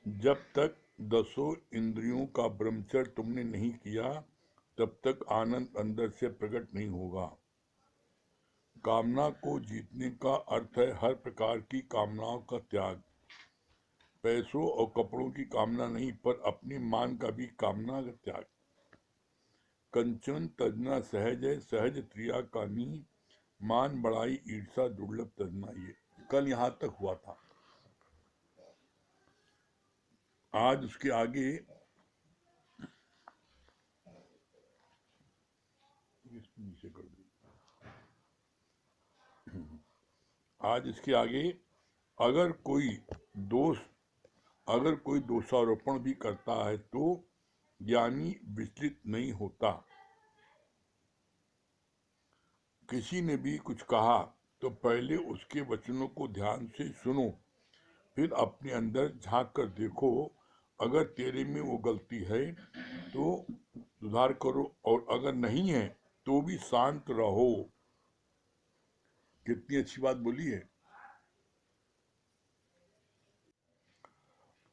जब तक दसों इंद्रियों का ब्रह्मचर्य तुमने नहीं किया तब तक आनंद अंदर से प्रकट नहीं होगा। कामना को जीतने का अर्थ है हर प्रकार की कामनाओं का त्याग। पैसों और कपड़ों की कामना नहीं, पर अपनी मान का भी कामना का त्याग। कंचन तजना सहज है, सहज त्रिया कानी, मान बढ़ाई ईर्षा दुर्लभ तजना। ये कल यहाँ तक हुआ था। आज उसके आगे नीचे कर दी। आज इसके आगे अगर कोई दोष अगर कोई दोषारोपण भी करता है तो ज्ञानी विचलित नहीं होता। किसी ने भी कुछ कहा तो पहले उसके वचनों को ध्यान से सुनो, फिर अपने अंदर झांक कर देखो। अगर तेरे में वो गलती है तो सुधार करो, और अगर नहीं है तो भी शांत रहो। कितनी अच्छी बात बोली है।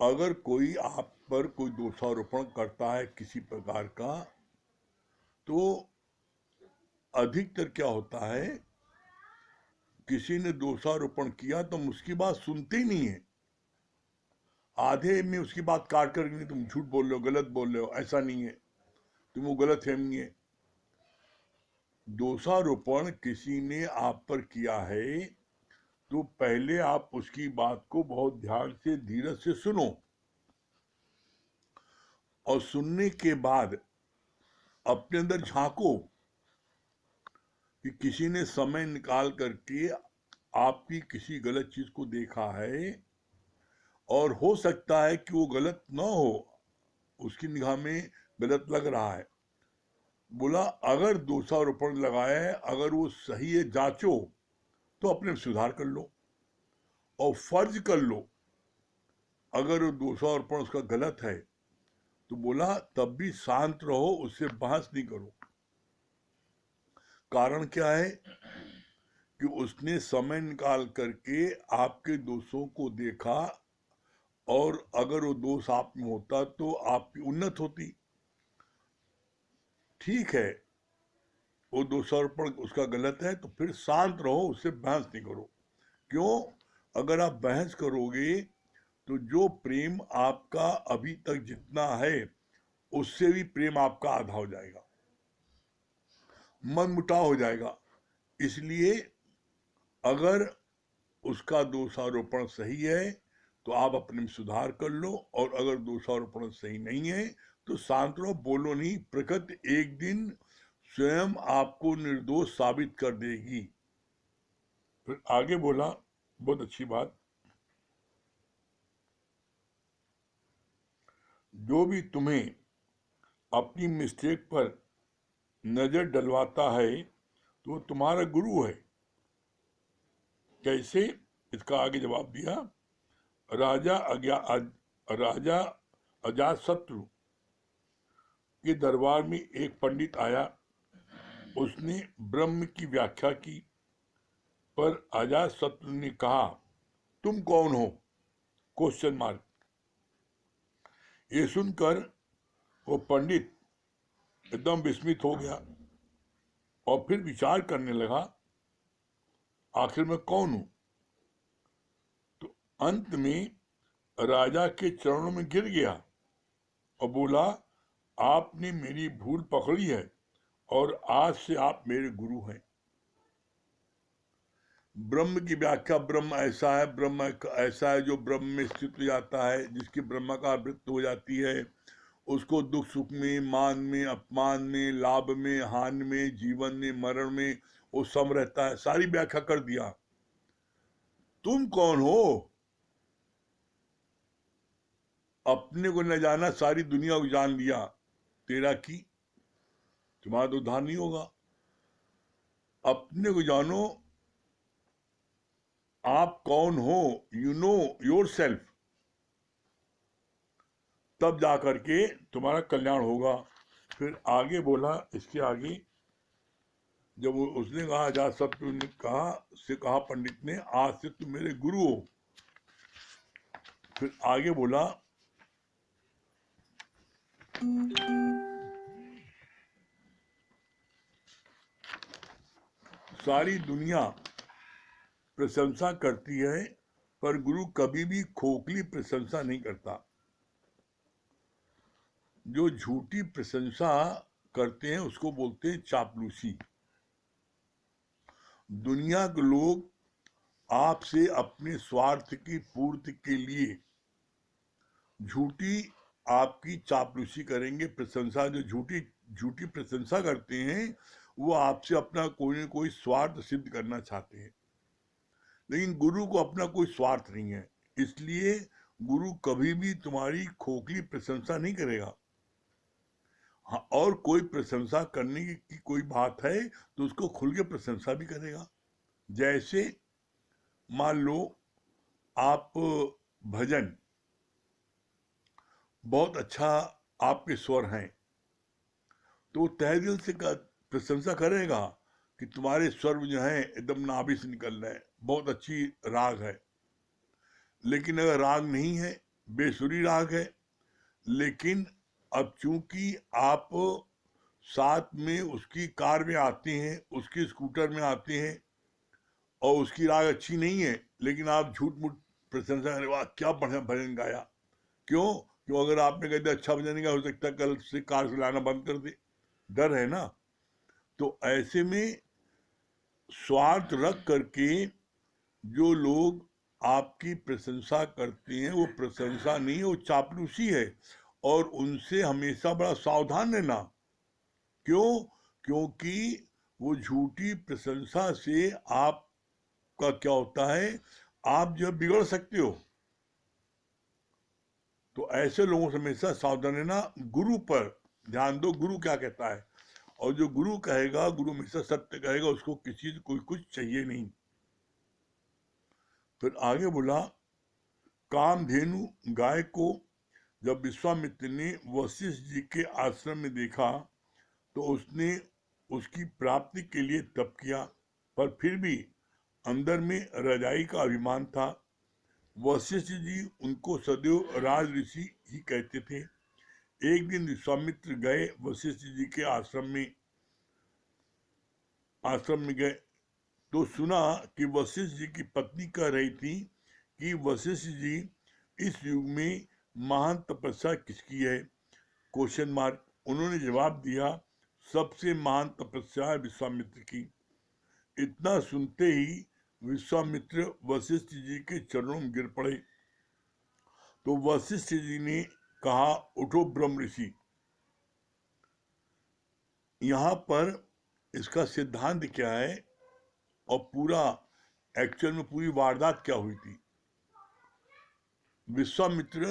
अगर कोई आप पर कोई दोषारोपण करता है किसी प्रकार का, तो अधिकतर क्या होता है, किसी ने दोषारोपण किया तो हम उसकी बात सुनते ही नहीं है। आधे में उसकी बात काट कर, नहीं तुम झूठ बोल रहे हो, गलत बोल रहे हो, ऐसा नहीं है, तुम वो गलत फहमी है। दोषारोपण किसी ने आप पर किया है तो पहले आप उसकी बात को बहुत ध्यान से धीरज से सुनो, और सुनने के बाद अपने अंदर झांको कि किसी ने समय निकाल करके आपकी किसी गलत चीज को देखा है, और हो सकता है कि वो गलत ना हो, उसकी निगाह में गलत लग रहा है। बोला अगर दोषारोपण लगाया है, अगर वो सही है जांचो, तो अपने सुधार कर लो और फर्ज कर लो। अगर वो दोषारोपण उसका गलत है तो बोला तब भी शांत रहो, उससे बहस नहीं करो। कारण क्या है कि उसने समय निकाल करके आपके दोषों को देखा, और अगर वो दोष आप में होता तो आपकी उन्नत होती। ठीक है, वो दोषारोपण उसका गलत है तो फिर शांत रहो, उससे बहस नहीं करो। क्यों? अगर आप बहस करोगे तो जो प्रेम आपका अभी तक जितना है उससे भी प्रेम आपका आधा हो जाएगा, मन मुटाव हो जाएगा। इसलिए अगर उसका दोषारोपण सही है तो आप अपने में सुधार कर लो, और अगर दोषारोपण सही नहीं है तो शांत रहो, बोलो नहीं। प्रकृति एक दिन स्वयं आपको निर्दोष साबित कर देगी। फिर आगे बोला, बहुत अच्छी बात, जो भी तुम्हें अपनी मिस्टेक पर नजर डलवाता है तो तुम्हारा गुरु है। कैसे? इसका आगे जवाब दिया। राजा अजातशत्रु के दरबार में एक पंडित आया। उसने ब्रह्म की व्याख्या की, पर अजातशत्रु ने कहा तुम कौन हो? Question mark. ये सुनकर वो पंडित एकदम विस्मित हो गया और फिर विचार करने लगा आखिर मैं कौन हूं। तो अंत में राजा के चरणों में गिर गया और बोला आपने मेरी भूल पकड़ी है और आज से आप मेरे गुरु हैं। ब्रह्म की व्याख्या, ब्रह्म ऐसा है, ब्रह्म ऐसा है जो ब्रह्म में स्थित हो जाता है, जिसकी ब्रह्माकार वृत्ति हो जाती है, उसको दुख सुख में, मान में, अपमान में, लाभ में, हानि में, जीवन में, मरण में वो सम रहता है। सारी व्याख्या कर दिया। तुम कौन हो? अपने को न जाना, सारी दुनिया को जान लिया। तेरा की तुम्हारा तो उद्धार नहीं होगा। अपने को जानो, आप कौन हो, यू नो योर सेल्फ, तब जाकर के तुम्हारा कल्याण होगा। फिर आगे बोला, इसके आगे जब उसने कहा, अजातशत्रु ने कहा पंडित ने आज से तुम मेरे गुरु हो। फिर आगे बोला सारी दुनिया प्रशंसा करती है, पर गुरु कभी भी खोखली प्रशंसा नहीं करता। जो झूठी प्रशंसा करते हैं उसको बोलते हैं चापलूसी। दुनिया के लोग आपसे अपने स्वार्थ की पूर्ति के लिए झूठी आपकी चापलूसी करेंगे। प्रशंसा, जो झूठी झूठी प्रशंसा करते हैं वो आपसे अपना कोई न कोई स्वार्थ सिद्ध करना चाहते हैं, लेकिन गुरु को अपना कोई स्वार्थ नहीं है, इसलिए गुरु कभी भी तुम्हारी खोखली प्रशंसा नहीं करेगा। हाँ, और कोई प्रशंसा करने की कोई बात है तो उसको खुल के प्रशंसा भी करेगा। जैसे मान लो आप भजन, बहुत अच्छा आपके स्वर हैं, तो तहे दिल से प्रशंसा करेगा कि तुम्हारे स्वर जो हैं एकदम नाभि से निकल रहे हैं, बहुत अच्छी राग है। लेकिन अगर राग नहीं है, बेसुरी राग है, लेकिन अब चूंकि आप साथ में उसकी कार में आते हैं, उसकी स्कूटर में आते हैं और उसकी राग अच्छी नहीं है, लेकिन आप झूठ मूठ प्रशंसा करें, वाह क्या बढ़िया भजन गाया। क्यों? क्यों? अगर आपने कहते अच्छा भजन नहीं गाया, हो सकता है कल से कार से लाना बंद कर दे, डर है ना। तो ऐसे में स्वार्थ रख करके जो लोग आपकी प्रशंसा करते हैं वो प्रशंसा नहीं है, वो चापलूसी है, और उनसे हमेशा बड़ा सावधान रहना। क्यों? क्योंकि वो झूठी प्रशंसा से आपका क्या होता है, आप जो बिगड़ सकते हो। तो ऐसे लोगों से हमेशा सावधान रहना। गुरु पर ध्यान दो, गुरु क्या कहता है, और जो गुरु कहेगा, गुरु हमेशा सत्य कहेगा, उसको किसी से कोई कुछ चाहिए नहीं। फिर आगे बोला, कामधेनु गाय को जब विश्वामित्र ने वशिष्ठ जी के आश्रम में देखा तो उसने उसकी प्राप्ति के लिए तप किया, पर फिर भी अंदर में रजाई का अभिमान था। वशिष्ठ जी उनको सदैव राज ऋषि ही कहते थे। एक दिन विश्वामित्र गए वशिष्ठ जी के आश्रम में गए तो सुना कि वशिष्ठ जी की पत्नी कह रही थी कि वशिष्ठ जी, इस युग में महान तपस्या किसकी है? Question mark. उन्होंने जवाब दिया, सबसे महान तपस्या है विश्वामित्र की। इतना सुनते ही विश्वामित्र वशिष्ठ जी के चरणों में गिर पड़े। तो वशिष्ठ जी ने कहा, उठो ब्रह्म ऋषि। यहाँ पर इसका सिद्धांत क्या है और पूरा एक्चुअल में पूरी वारदात क्या हुई थी। विश्वामित्र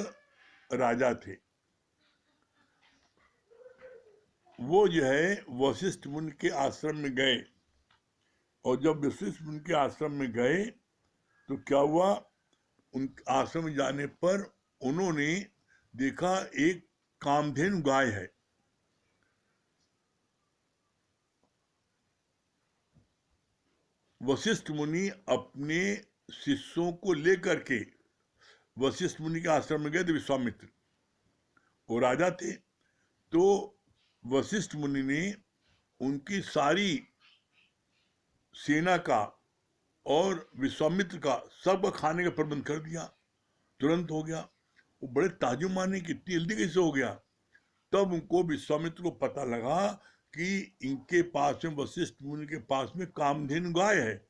राजा थे, वो जो है वशिष्ठ मुनि के आश्रम में गए, और जब वशिष्ठ मुनि के आश्रम में गए तो क्या हुआ, उन आश्रम में जाने पर उन्होंने देखा एक कामधेनु गाय है। वशिष्ठ मुनि अपने शिष्यों को लेकर के वशिष्ठ मुनि के आश्रम में गए थे। विश्वामित्र वो राजा थे, तो वशिष्ठ मुनि ने उनकी सारी सेना का और विश्वामित्र का सब खाने का प्रबंध कर दिया, तुरंत हो गया। वो बड़े ताजुब माने कि इतनी जल्दी कैसे हो गया। तब उनको विश्वामित्र को पता लगा कि इनके पास में, वशिष्ठ मुनि के पास में कामधेनु गाय है,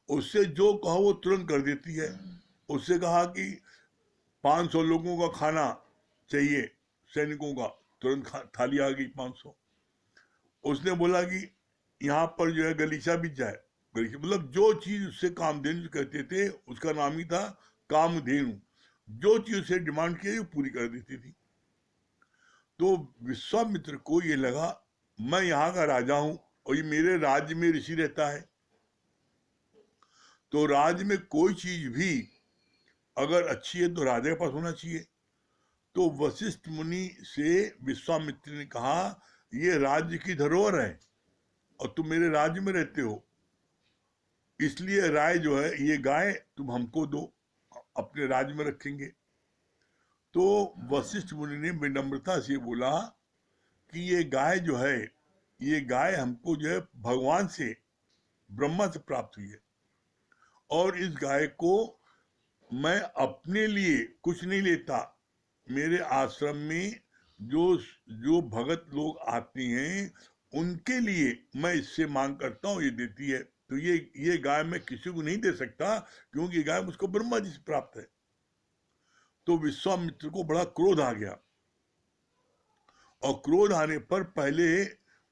उससे जो कहो वो तुरंत कर देती है। उससे कहा कि 500 लोगों का खाना चाहिए सैनिकों का, तुरंत थाली आ गई 500। उसने बोला कि यहाँ पर जो है गलीचा भी जाए, गलीचा मतलब जो चीज उससे कामधेनु कहते थे उसका नाम ही था कामधेनु। जो चीज उससे डिमांड की वो पूरी कर देती थी। तो विश्वामित्र को ये लगा, मैं यहाँ का राजा हूं और ये मेरे राज्य में ऋषि रहता है, तो राज्य में कोई चीज भी अगर अच्छी है तो राजा के पास होना चाहिए। तो वशिष्ठ मुनि से विश्वामित्र ने कहा, ये राज्य की धरोहर है और तुम मेरे राज्य में रहते हो, इसलिए राय जो है ये गाय तुम हमको दो, अपने राज्य में रखेंगे। तो वशिष्ठ मुनि ने विनम्रता से बोला कि ये गाय जो है, ये गाय हमको जो है भगवान से, ब्रह्मा से प्राप्त हुई है, और इस गाय को मैं अपने लिए कुछ नहीं लेता। मेरे आश्रम में जो जो भगत लोग आते हैं उनके लिए मैं इससे मांग करता हूँ, ये देती है। तो ये गाय मैं किसी को नहीं दे सकता, क्योंकि ये गाय मुझको ब्रह्मा जी से प्राप्त है। तो विश्वामित्र को बड़ा क्रोध आ गया, और क्रोध आने पर पहले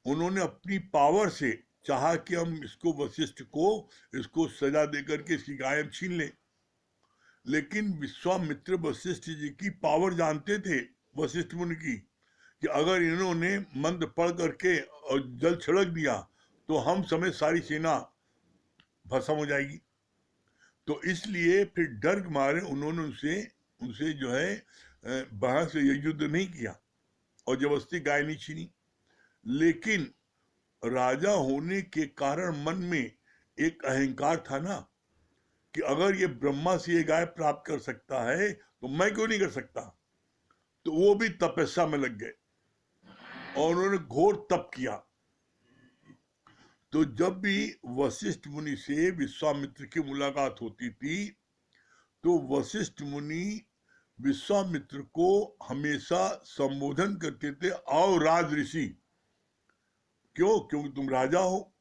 उन्होंने अपनी पावर से चाहा कि हम इसको, वशिष्ठ को, इसको सजा देकर के इसकी गाय हम छीन लें। लेकिन विश्वामित्र वशिष्ठ जी की पावर जानते थे, वशिष्ठ मुनि की, कि अगर इन्होंने मंत्र पढ़ करके और जल छिड़क दिया तो हम समेत सारी सेना भस्म हो जाएगी। तो इसलिए फिर डर के मारे उन्होंने उनसे जो है बहस से युद्ध नहीं किया और जबरदस्ती गाय नहीं छीनी। लेकिन राजा होने के कारण मन में एक अहंकार था ना, कि अगर ये ब्रह्मा से ये गाय प्राप्त कर सकता है तो मैं क्यों नहीं कर सकता। तो वो भी तपस्या में लग गए और उन्होंने घोर तप किया। तो जब भी वशिष्ठ मुनि से विश्वामित्र की मुलाकात होती थी तो वशिष्ठ मुनि विश्वामित्र को हमेशा संबोधन करते थे, आओ राज ऋषि। क्यों? क्योंकि तुम राजा हो,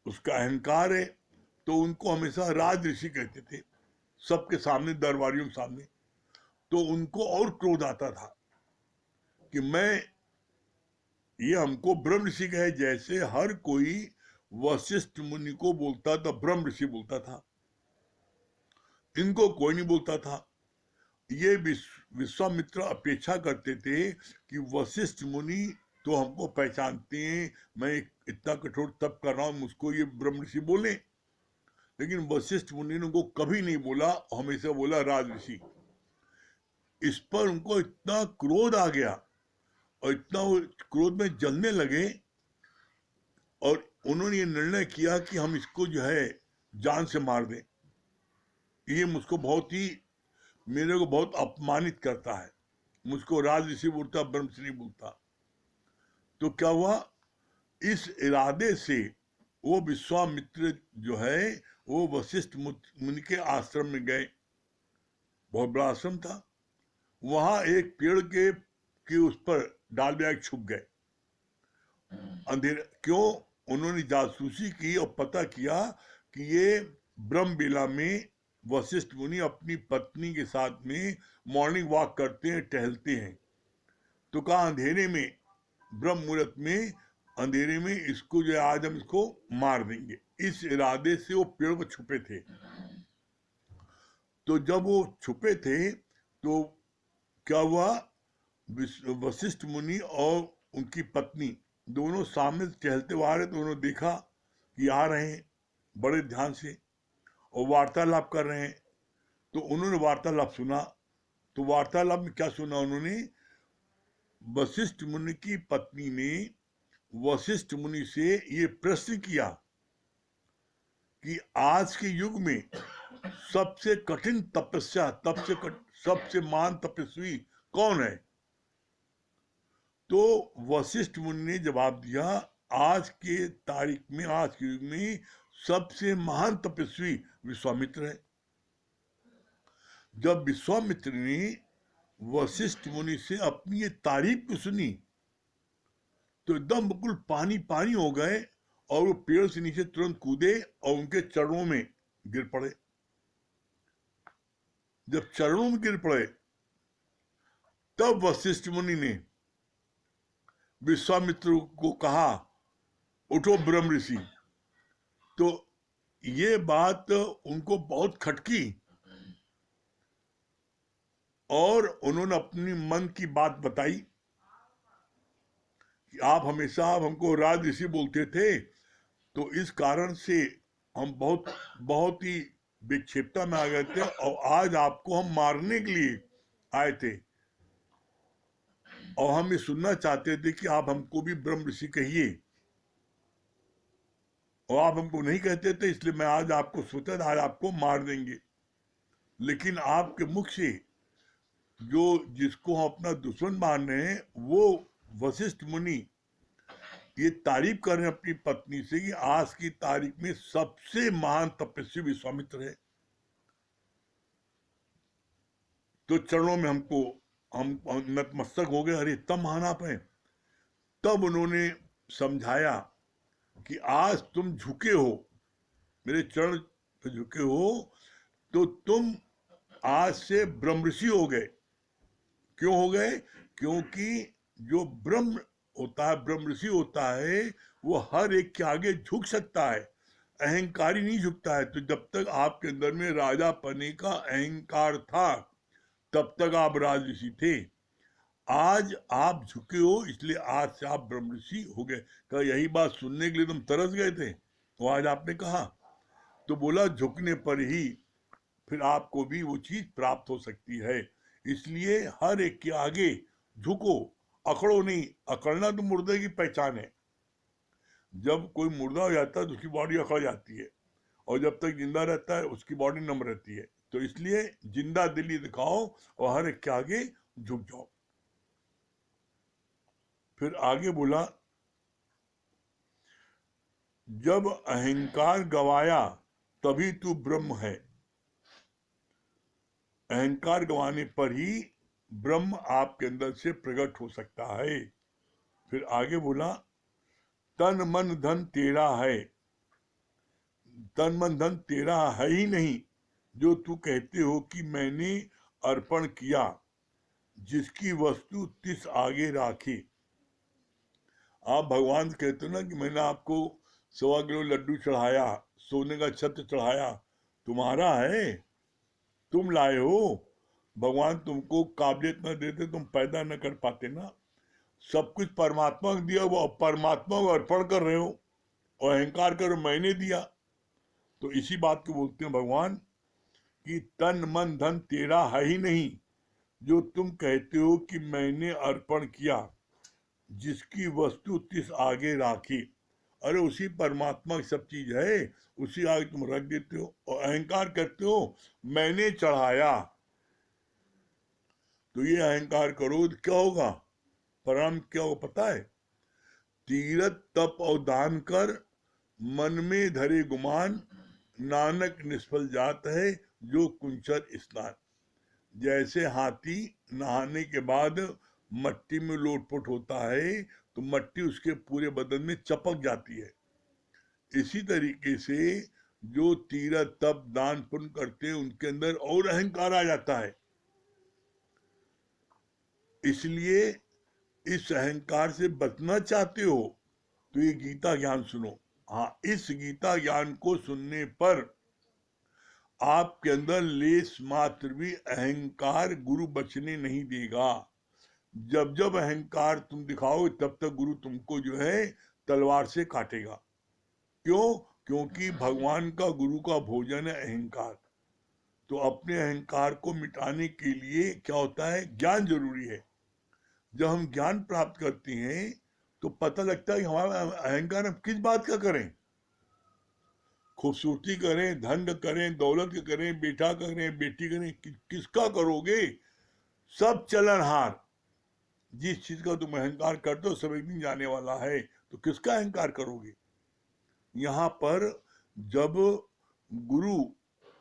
उसका अहंकार है, तो उनको हमेशा राज ऋषि कहते थे सबके सामने, दरबारियों के सामने। तो उनको और क्रोध आता था कि ये हमको ब्रह्म ऋषि कहे, जैसे हर कोई वशिष्ठ मुनि को बोलता था ब्रह्म ऋषि बोलता था, इनको कोई नहीं बोलता था। ये विश्वामित्र अपेक्षा करते थे कि वशिष्ठ मुनि तो हमको पहचानते हैं, मैं इतना कठोर तप कर रहा हूं, मुझको ये ब्रह्म ऋषि बोले। लेकिन वशिष्ठ मुनि ने उनको कभी नहीं बोला, हमेशा बोला राज ऋषि। इस पर उनको इतना क्रोध आ गया और इतना वो क्रोध में जलने लगे, और उन्होंने ये निर्णय किया कि हम इसको जो है जान से मार दें। ये मुझको मेरे को बहुत अपमानित करता है, मुझको राज ऋषि बोलता, ब्रह्म ऋषि नहीं बोलता। तो क्या हुआ, इस इरादे से वो विश्वामित्र जो है वो वशिष्ठ मुनि के आश्रम में गए। बहुत बड़ा आश्रम था। वहां एक पेड़ के उस पर डाल बैग छुप गए अंधेरे। क्यों? उन्होंने जासूसी की और पता किया कि ये ब्रह्मबेला में वशिष्ठ मुनि अपनी पत्नी के साथ में मॉर्निंग वॉक करते हैं, टहलते हैं। तो कहा अंधेरे में, ब्रह्म मुहूर्त में, अंधेरे में इसको जो है आज हम इसको मार देंगे। इस इरादे से वो पेड़ पर छुपे थे। तो जब वो छुपे थे तो क्या हुआ, वशिष्ठ मुनि और उनकी पत्नी दोनों सामने टहलते हुए आ रहे, तो उन्होंने देखा कि आ रहे हैं बड़े ध्यान से और वार्तालाप कर रहे हैं। तो उन्होंने वार्तालाप सुना। तो वार्तालाप में क्या सुना उन्होंने, वशिष्ठ मुनि की पत्नी ने वशिष्ठ मुनि से ये प्रश्न किया कि आज के युग में सबसे कठिन तपस्या, सबसे महान तपस्वी कौन है। तो वशिष्ठ मुनि ने जवाब दिया, आज के तारीख में, आज के युग में सबसे महान तपस्वी विश्वामित्र है। जब विश्वामित्र ने वशिष्ठ मुनि से अपनी ये तारीफ को सुनी तो एकदम बिल्कुल पानी पानी हो गए, और वो पेड़ से नीचे तुरंत कूदे और उनके चरणों में गिर पड़े। जब चरणों में गिर पड़े तब वशिष्ठ मुनि ने विश्वामित्र को कहा, उठो ब्रह्म ऋषि। तो ये बात उनको बहुत खटकी और उन्होंने अपनी मन की बात बताई कि आप हमको राज ऋषि बोलते थे, तो इस कारण से हम बहुत ही विक्षेपता में आ गए थे, और आज आपको हम मारने के लिए आए थे, और हम ये सुनना चाहते थे कि आप हमको भी ब्रह्म ऋषि कहिए, और आप हमको नहीं कहते थे, इसलिए मैं आज आपको सोचा था आज आपको मार देंगे। लेकिन आपके मुख से जो जिसको हम अपना दुश्मन मान रहे हैं, वो वशिष्ठ मुनि ये तारीफ कर रहे हैं अपनी पत्नी से कि आज की तारीख में सबसे महान तपस्वी विश्वामित्र है। तो चरणों में हम नतमस्तक हो गए, अरे इतना महान आप हैं। तब उन्होंने समझाया कि आज तुम झुके हो, मेरे चरण पे झुके हो, तो तुम आज से ब्रह्म ऋषि हो गए। क्यों हो गए? क्योंकि जो ब्रह्म होता है, ब्रह्म ऋषि होता है, वो हर एक के आगे झुक सकता है, अहंकारी नहीं झुकता है। तो जब तक आपके अंदर में राजा पने का अहंकार था, तब तक आप राज ऋषि थे। आज आप झुके हो, इसलिए आज से आप ब्रह्म ऋषि हो गए। कहा यही बात सुनने के लिए तुम तरस गए थे, तो आज आपने कहा। तो बोला झुकने पर ही फिर आपको भी वो चीज प्राप्त हो सकती है। इसलिए हर एक के आगे झुको, अकड़ो नहीं। अकड़ना तो मुर्दे की पहचान है। जब कोई मुर्दा हो जाता है तो उसकी बॉडी अकड़ जाती है, और जब तक जिंदा रहता है उसकी बॉडी नम रहती है। तो इसलिए जिंदा दिली दिखाओ और हर एक के आगे झुक जाओ। फिर आगे बोला, जब अहंकार गवाया तभी तू ब्रह्म है। अहंकार गवाने पर ही ब्रह्म आपके अंदर से प्रकट हो सकता है। फिर आगे बोला, तन मन धन तेरा है। तन मन धन तेरा है ही नहीं, जो तू कहते हो कि मैंने अर्पण किया, जिसकी वस्तु तिस आगे राखी। आप भगवान कहते हो ना कि मैंने आपको 1.25 किलो लड्डू चढ़ाया, सोने का छत्र चढ़ाया, तुम्हारा है, तुम लाए हो। भगवान तुमको काबिलियत न देते, तुम पैदा न कर पाते ना। सब कुछ परमात्मा को दिया, वो परमात्मा को अर्पण कर रहे हो और अहंकार करो मैंने दिया। तो इसी बात को बोलते हैं भगवान कि तन मन धन तेरा है ही नहीं, जो तुम कहते हो कि मैंने अर्पण किया, जिसकी वस्तु तिस आगे राखी। अरे उसी परमात्मा की सब चीज है, उसी आगे तुम रख देते हो और अहंकार करते हो मैंने चढ़ाया। तो ये अहंकार करो तो क्या होगा? परिणाम क्या होगा पता है? तीरथ तप और दान कर, मन में धरे गुमान, नानक निष्फल जात है जो कुंचर स्नान। जैसे हाथी नहाने के बाद मट्टी में लोटपोट होता है, तो मट्टी उसके पूरे बदन में चपक जाती है। इसी तरीके से जो तीरथ तप दान पुण्य करते हैं, उनके अंदर और अहंकार आ जाता है। इसलिए इस अहंकार से बचना चाहते हो तो ये गीता ज्ञान सुनो। हाँ, इस गीता ज्ञान को सुनने पर आपके अंदर लेस मात्र भी अहंकार गुरु बचने नहीं देगा। जब जब अहंकार तुम दिखाओ, तब तक गुरु तुमको जो है तलवार से काटेगा। क्यों? क्योंकि भगवान का गुरु का भोजन है अहंकार। तो अपने अहंकार को मिटाने के लिए क्या होता है? ज्ञान जरूरी है। जब हम ज्ञान प्राप्त करते हैं तो पता लगता है कि हमारा अहंकार हम किस बात का करें। खूबसूरती करें, धन करें, दौलत करें, बेटा करें, बेटी करें, किसका करोगे? सब चलन हार। जिस चीज का तुम अहंकार करते हो सब एक दिन जाने वाला है, तो किसका अहंकार करोगे? यहाँ पर जब गुरु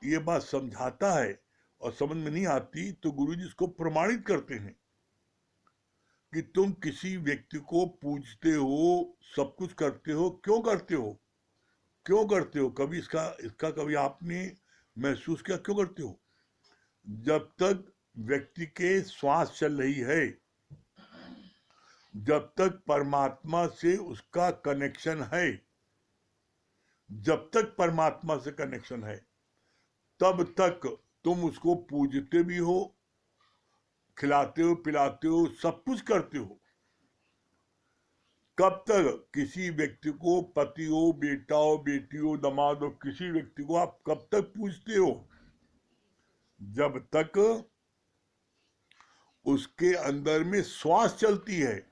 ये बात समझाता है और समझ में नहीं आती, तो गुरु जी इसको प्रमाणित करते हैं कि तुम किसी व्यक्ति को पूजते हो, सब कुछ करते हो, क्यों करते हो? क्यों करते हो? कभी इसका कभी आपने महसूस किया क्यों करते हो? जब तक व्यक्ति के श्वास चल रही है, जब तक परमात्मा से उसका कनेक्शन है, जब तक परमात्मा से कनेक्शन है, तब तक तुम उसको पूजते भी हो, खिलाते हो, पिलाते हो, सब कुछ करते हो। कब तक? किसी व्यक्ति को, पति हो, बेटा हो, बेटी हो, दामाद हो, किसी व्यक्ति को आप कब तक पूजते हो? जब तक उसके अंदर में श्वास चलती है।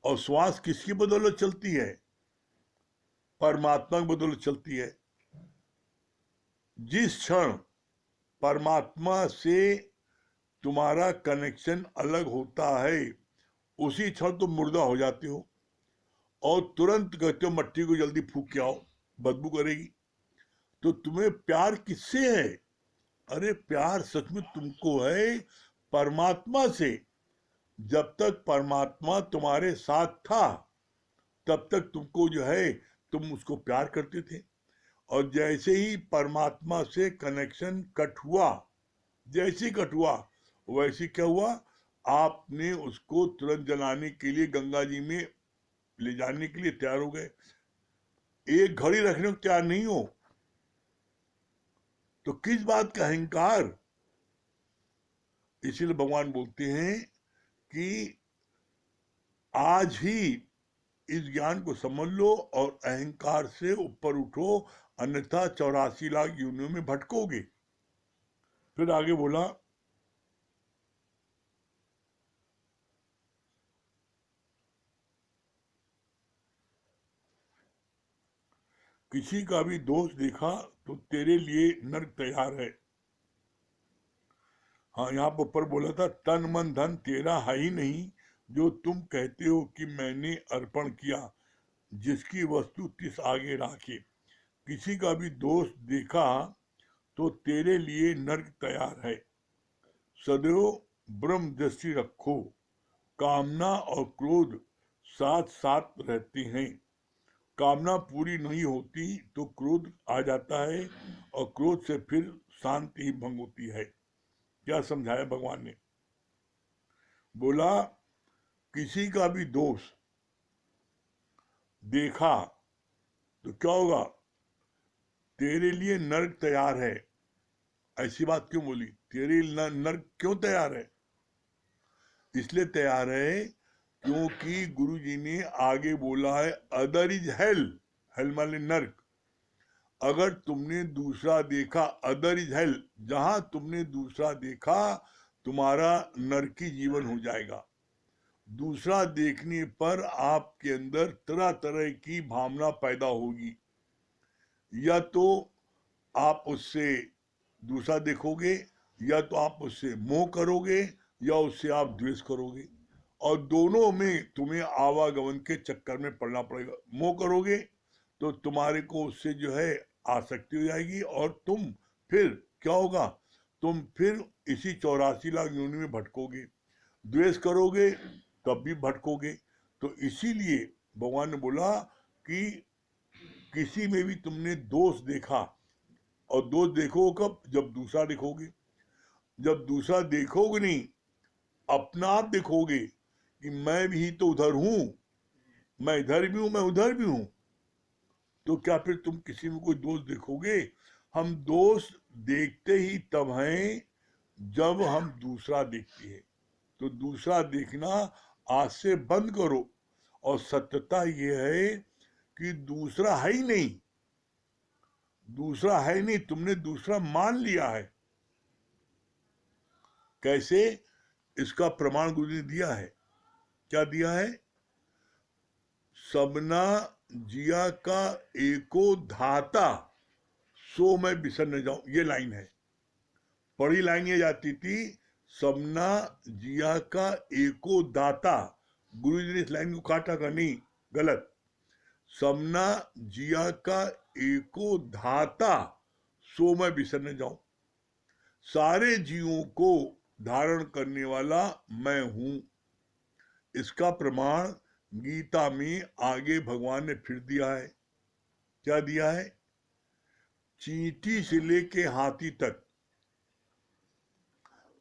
और श्वास किसकी बदौलत चलती है? परमात्मा की बदौलत चलती है। जिस क्षण परमात्मा से तुम्हारा कनेक्शन अलग होता है, उसी क्षण तुम मुर्दा हो जाते हो और तुरंत कहते हो मट्टी को जल्दी फूक के आओ, बदबू करेगी। तो तुम्हें प्यार किससे है? अरे प्यार सच में तुमको है परमात्मा से। जब तक परमात्मा तुम्हारे साथ था तब तक तुमको जो है तुम उसको प्यार करते थे, और जैसे ही परमात्मा से कनेक्शन कट हुआ, जैसे ही कट हुआ, वैसे क्या हुआ, आपने उसको तुरंत जलाने के लिए गंगा जी में ले जाने के लिए तैयार हो गए। एक घड़ी रखने को तैयार नहीं हो तो किस बात का अहंकार? इसीलिए भगवान बोलते हैं कि आज ही इस ज्ञान को समझ लो और अहंकार से ऊपर उठो, अन्यथा 84 लाख योनियों में भटकोगे। फिर आगे बोला, किसी का भी दोष देखा तो तेरे लिए नर्क तैयार है। हाँ, यहाँ पर ऊपर बोला था, तन मन धन तेरा है ही नहीं, जो तुम कहते हो कि मैंने अर्पण किया, जिसकी वस्तु तिस आगे राखे। किसी का भी दोष देखा तो तेरे लिए नर्क तैयार है। सदैव ब्रह्म दृष्टि रखो। कामना और क्रोध साथ साथ रहते हैं। कामना पूरी नहीं होती तो क्रोध आ जाता है, और क्रोध से फिर शांति ही भंग होती है। क्या समझाया भगवान ने? बोला, किसी का भी दोष देखा तो क्या होगा, तेरे लिए नर्क तैयार है। ऐसी बात क्यों बोली? तेरे लिए नर्क क्यों तैयार है? इसलिए तैयार है क्योंकि गुरु जी ने आगे बोला है, अदर इज हेल। हेल माने नर्क। अगर तुमने दूसरा देखा, अदर इज हेल, जहां तुमने दूसरा देखा तुम्हारा नरकी जीवन हो जाएगा। दूसरा देखने पर आपके अंदर तरह तरह की भावना पैदा होगी। या तो आप उससे दूसरा देखोगे, या तो आप उससे मोह करोगे, या उससे आप द्वेष करोगे, और दोनों में तुम्हें आवागमन के चक्कर में पड़ना पड़ेगा। मोह करोगे तो तुम्हारे को उससे जो है आसक्ति हो जाएगी, और तुम फिर क्या होगा, तुम फिर इसी 84 लाख योनि में भटकोगे। द्वेष करोगे तब भी भटकोगे। तो इसीलिए भगवान ने बोला कि किसी में भी तुमने दोष देखा, और दोष देखो कब, जब दूसरा देखोगे। जब दूसरा देखोगे नहीं, अपना आप देखोगे कि मैं भी तो उधर हूं, मैं इधर भी हूं, मैं उधर भी हूं, तो क्या फिर तुम किसी में कोई दोष देखोगे? हम दोष देखते ही तब हैं जब हम दूसरा देखते हैं। तो दूसरा देखना आज से बंद करो। और सत्यता यह है कि दूसरा है ही नहीं, दूसरा है नहीं, तुमने दूसरा मान लिया है। कैसे? इसका प्रमाण गुरु ने दिया है। क्या दिया है? सबना जिया का एको धाता, सो मैं बिसर न जाऊं। ये लाइन है। पढ़ी लाइन ये जाती थी, सबना जिया का एको दाता। गुरु जी ने इस लाइन को काटा का नहीं, गलत। सबना जिया का एको धाता, सो मैं बिसर न जाऊं। सारे जीवों को धारण करने वाला मैं हूं। इसका प्रमाण गीता में आगे भगवान ने फिर दिया है। क्या दिया है? चींटी से लेके हाथी तक,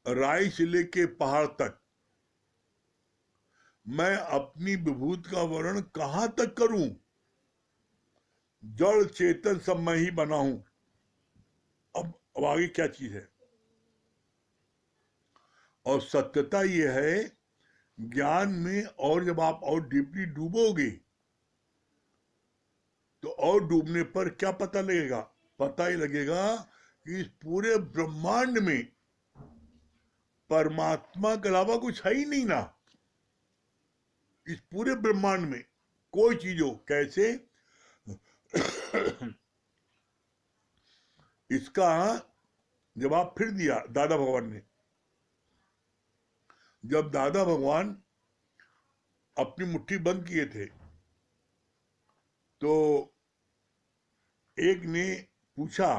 राई से लेके पहाड़ तक, मैं अपनी विभूत का वर्णन कहां तक करूं? जड़ चेतन सब मैं ही बना हूं। अब आगे क्या चीज है? और सत्यता यह है, ज्ञान में और जब आप और डीपली डूबोगे तो और डूबने पर क्या पता लगेगा? पता ही लगेगा कि इस पूरे ब्रह्मांड में परमात्मा के अलावा कुछ है ही नहीं ना। इस पूरे ब्रह्मांड में कोई चीज हो। कैसे? इसका जवाब फिर दिया दादा भगवान ने। जब दादा भगवान अपनी मुट्ठी बंद किए थे तो एक ने पूछा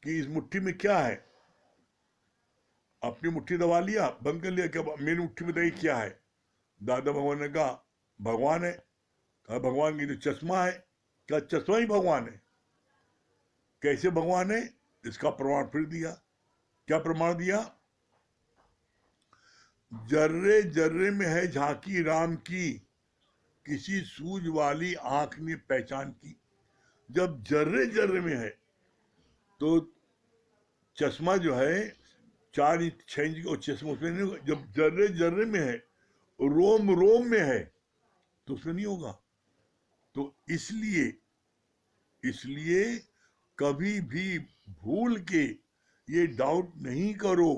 कि इस मुट्ठी में क्या है। अपनी मुट्ठी दबा लिया, बंद कर लिया, क्या मेरी मुट्ठी में बताइए क्या है। दादा भगवान ने कहा भगवान है। कहा भगवान की तो चश्मा है। क्या चश्मा ही भगवान है? कैसे भगवान है? इसका प्रमाण फिर दिया। क्या प्रमाण दिया? जर्रे जर्रे में है झांकी राम की, किसी सूझ वाली आंख ने पहचान की। जब जर्रे जर्रे में है तो चश्मा जो है 4 इंच 6 इंच का चश्मा उसमें नहीं होगा। जब जर्रे जर्रे में है, रोम रोम में है, तो उसमें नहीं होगा। तो इसलिए इसलिए कभी भी भूल के ये डाउट नहीं करो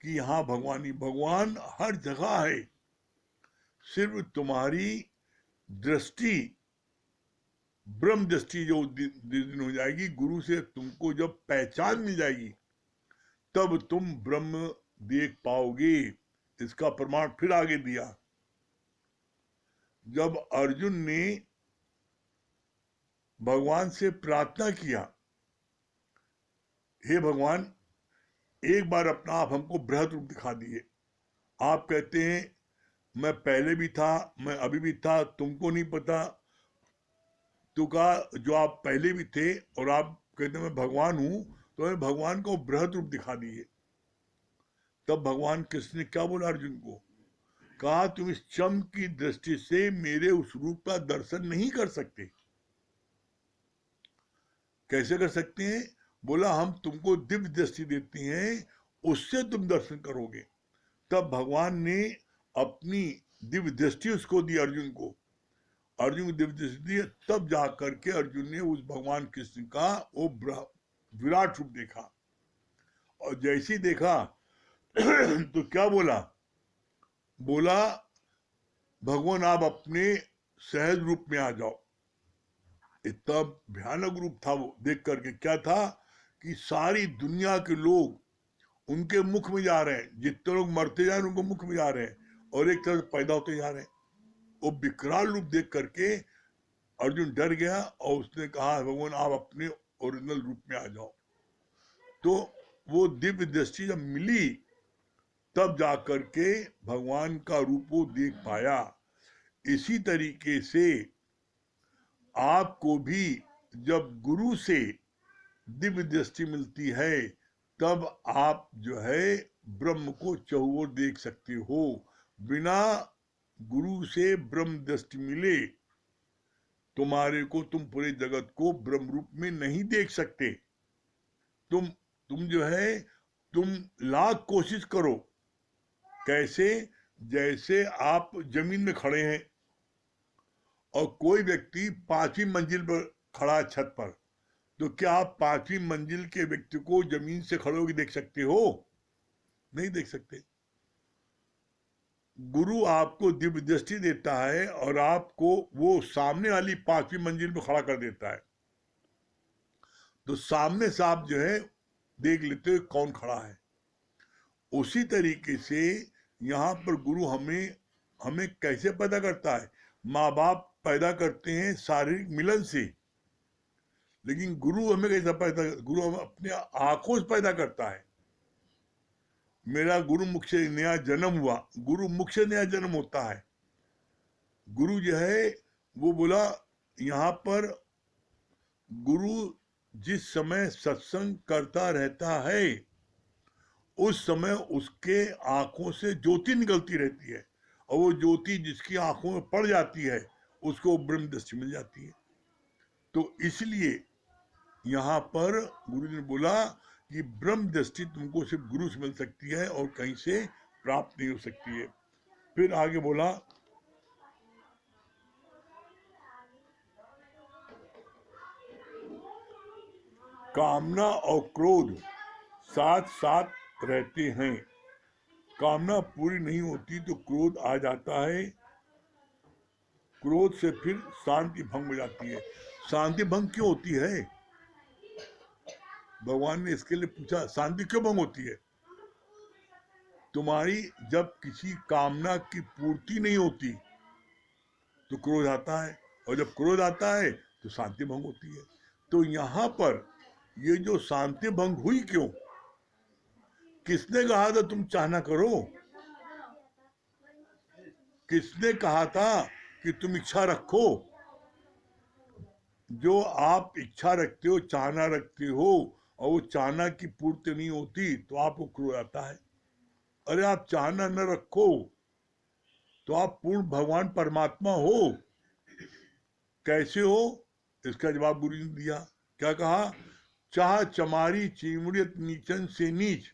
कि यहाँ भगवान हर जगह है। सिर्फ तुम्हारी दृष्टि, ब्रह्म दृष्टि जो दिन हो जाएगी, गुरु से तुमको जब पहचान मिल जाएगी तब तुम ब्रह्म देख पाओगे। इसका प्रमाण फिर आगे दिया। जब अर्जुन ने भगवान से प्रार्थना किया, हे भगवान एक बार अपना आप हमको बृहद रूप दिखा दिए। आप कहते हैं मैं पहले भी था, मैं अभी भी था, तुमको नहीं पता। तो कहा जो आप पहले भी थे और आप कहते मैं भगवान हूं, तो मैं भगवान को बृहद रूप दिखा दिए। तब भगवान कृष्ण ने क्या बोला अर्जुन को? कहा तुम इस चम की दृष्टि से मेरे उस रूप का दर्शन नहीं कर सकते। कैसे कर सकते हैं? बोला हम तुमको दिव्य दृष्टि देते हैं, उससे तुम दर्शन करोगे। तब भगवान ने अपनी दिव्य दृष्टि उसको दी, अर्जुन को। अर्जुन को दिव्य दृष्टि दी, तब जा करके अर्जुन ने उस भगवान कृष्ण का वो विराट रूप देखा। और जैसे ही देखा तो क्या बोला? बोला भगवान आप अपने सहज रूप में आ जाओ। इतना भयानक रूप था वो। देख करके क्या था कि सारी दुनिया के लोग उनके मुख में जा रहे हैं। जितने लोग मरते जा रहे हैं उनको मुख में जा रहे हैं, और एक तरफ पैदा होते जा रहे हैं। वो विकराल रूप देख करके अर्जुन डर गया और उसने कहा भगवान आप अपने ओरिजिनल रूप में आ जाओ। तो वो दिव्य दृष्टि जब मिली तब जाकर के भगवान का रूप वो देख पाया। इसी तरीके से आपको भी जब गुरु से दिव्य दृष्टि मिलती है तब आप जो है ब्रह्म को चहुओर देख सकते हो। बिना गुरु से ब्रह्म दृष्टि मिले तुम्हारे को, तुम पूरे जगत को ब्रह्म रूप में नहीं देख सकते। तुम जो है तुम लाख कोशिश करो। कैसे? जैसे आप जमीन में खड़े हैं और कोई व्यक्ति 5वीं मंजिल पर खड़ा छत पर, तो क्या आप 5वीं मंजिल के व्यक्ति को जमीन से खड़े होकर देख सकते हो? नहीं देख सकते। गुरु आपको दिव्य दृष्टि देता है और आपको वो सामने वाली 5वीं मंजिल पर खड़ा कर देता है, तो सामने से आप जो है देख लेते हो कौन खड़ा है। उसी तरीके से यहाँ पर गुरु हमें कैसे पैदा करता है? माँ बाप पैदा करते हैं शारीरिक मिलन से, लेकिन गुरु हमें कैसा पैदा? गुरु हमें अपने आंखों से पैदा करता है। मेरा गुरु मुख से नया जन्म हुआ, गुरु मुख से नया जन्म होता है। गुरु जो है वो बोला यहाँ पर गुरु जिस समय सत्संग करता रहता है उस समय उसके आंखों से ज्योति निकलती रहती है, और वो ज्योति जिसकी आंखों में पड़ जाती है उसको ब्रह्म दृष्टि मिल जाती है। तो इसलिए यहाँ पर गुरु जी ने बोला कि ब्रह्म दृष्टि तुमको सिर्फ गुरु से मिल सकती है और कहीं से प्राप्त नहीं हो सकती है। फिर आगे बोला कामना और क्रोध साथ साथ रहते हैं। कामना पूरी नहीं होती तो क्रोध आ जाता है, क्रोध से फिर शांति भंग हो जाती है। शांति भंग क्यों होती है? भगवान ने इसके लिए पूछा शांति क्यों भंग होती है? तुम्हारी जब किसी कामना की पूर्ति नहीं होती तो क्रोध आता है, और जब क्रोध आता है तो शांति भंग होती है। तो यहाँ पर ये जो शांति भंग हुई क्यों? किसने कहा था तुम चाहना करो? किसने कहा था कि तुम इच्छा रखो? जो आप इच्छा रखते हो, चाहना रखते हो, और वो चाहना की पूर्ति नहीं होती तो आपको क्रोध आता है। अरे आप चाहना न रखो तो आप पूर्ण भगवान परमात्मा हो। कैसे हो? इसका जवाब गुरु ने दिया। क्या कहा? चाह चमारी चिमड़ियत नीचन से नीच,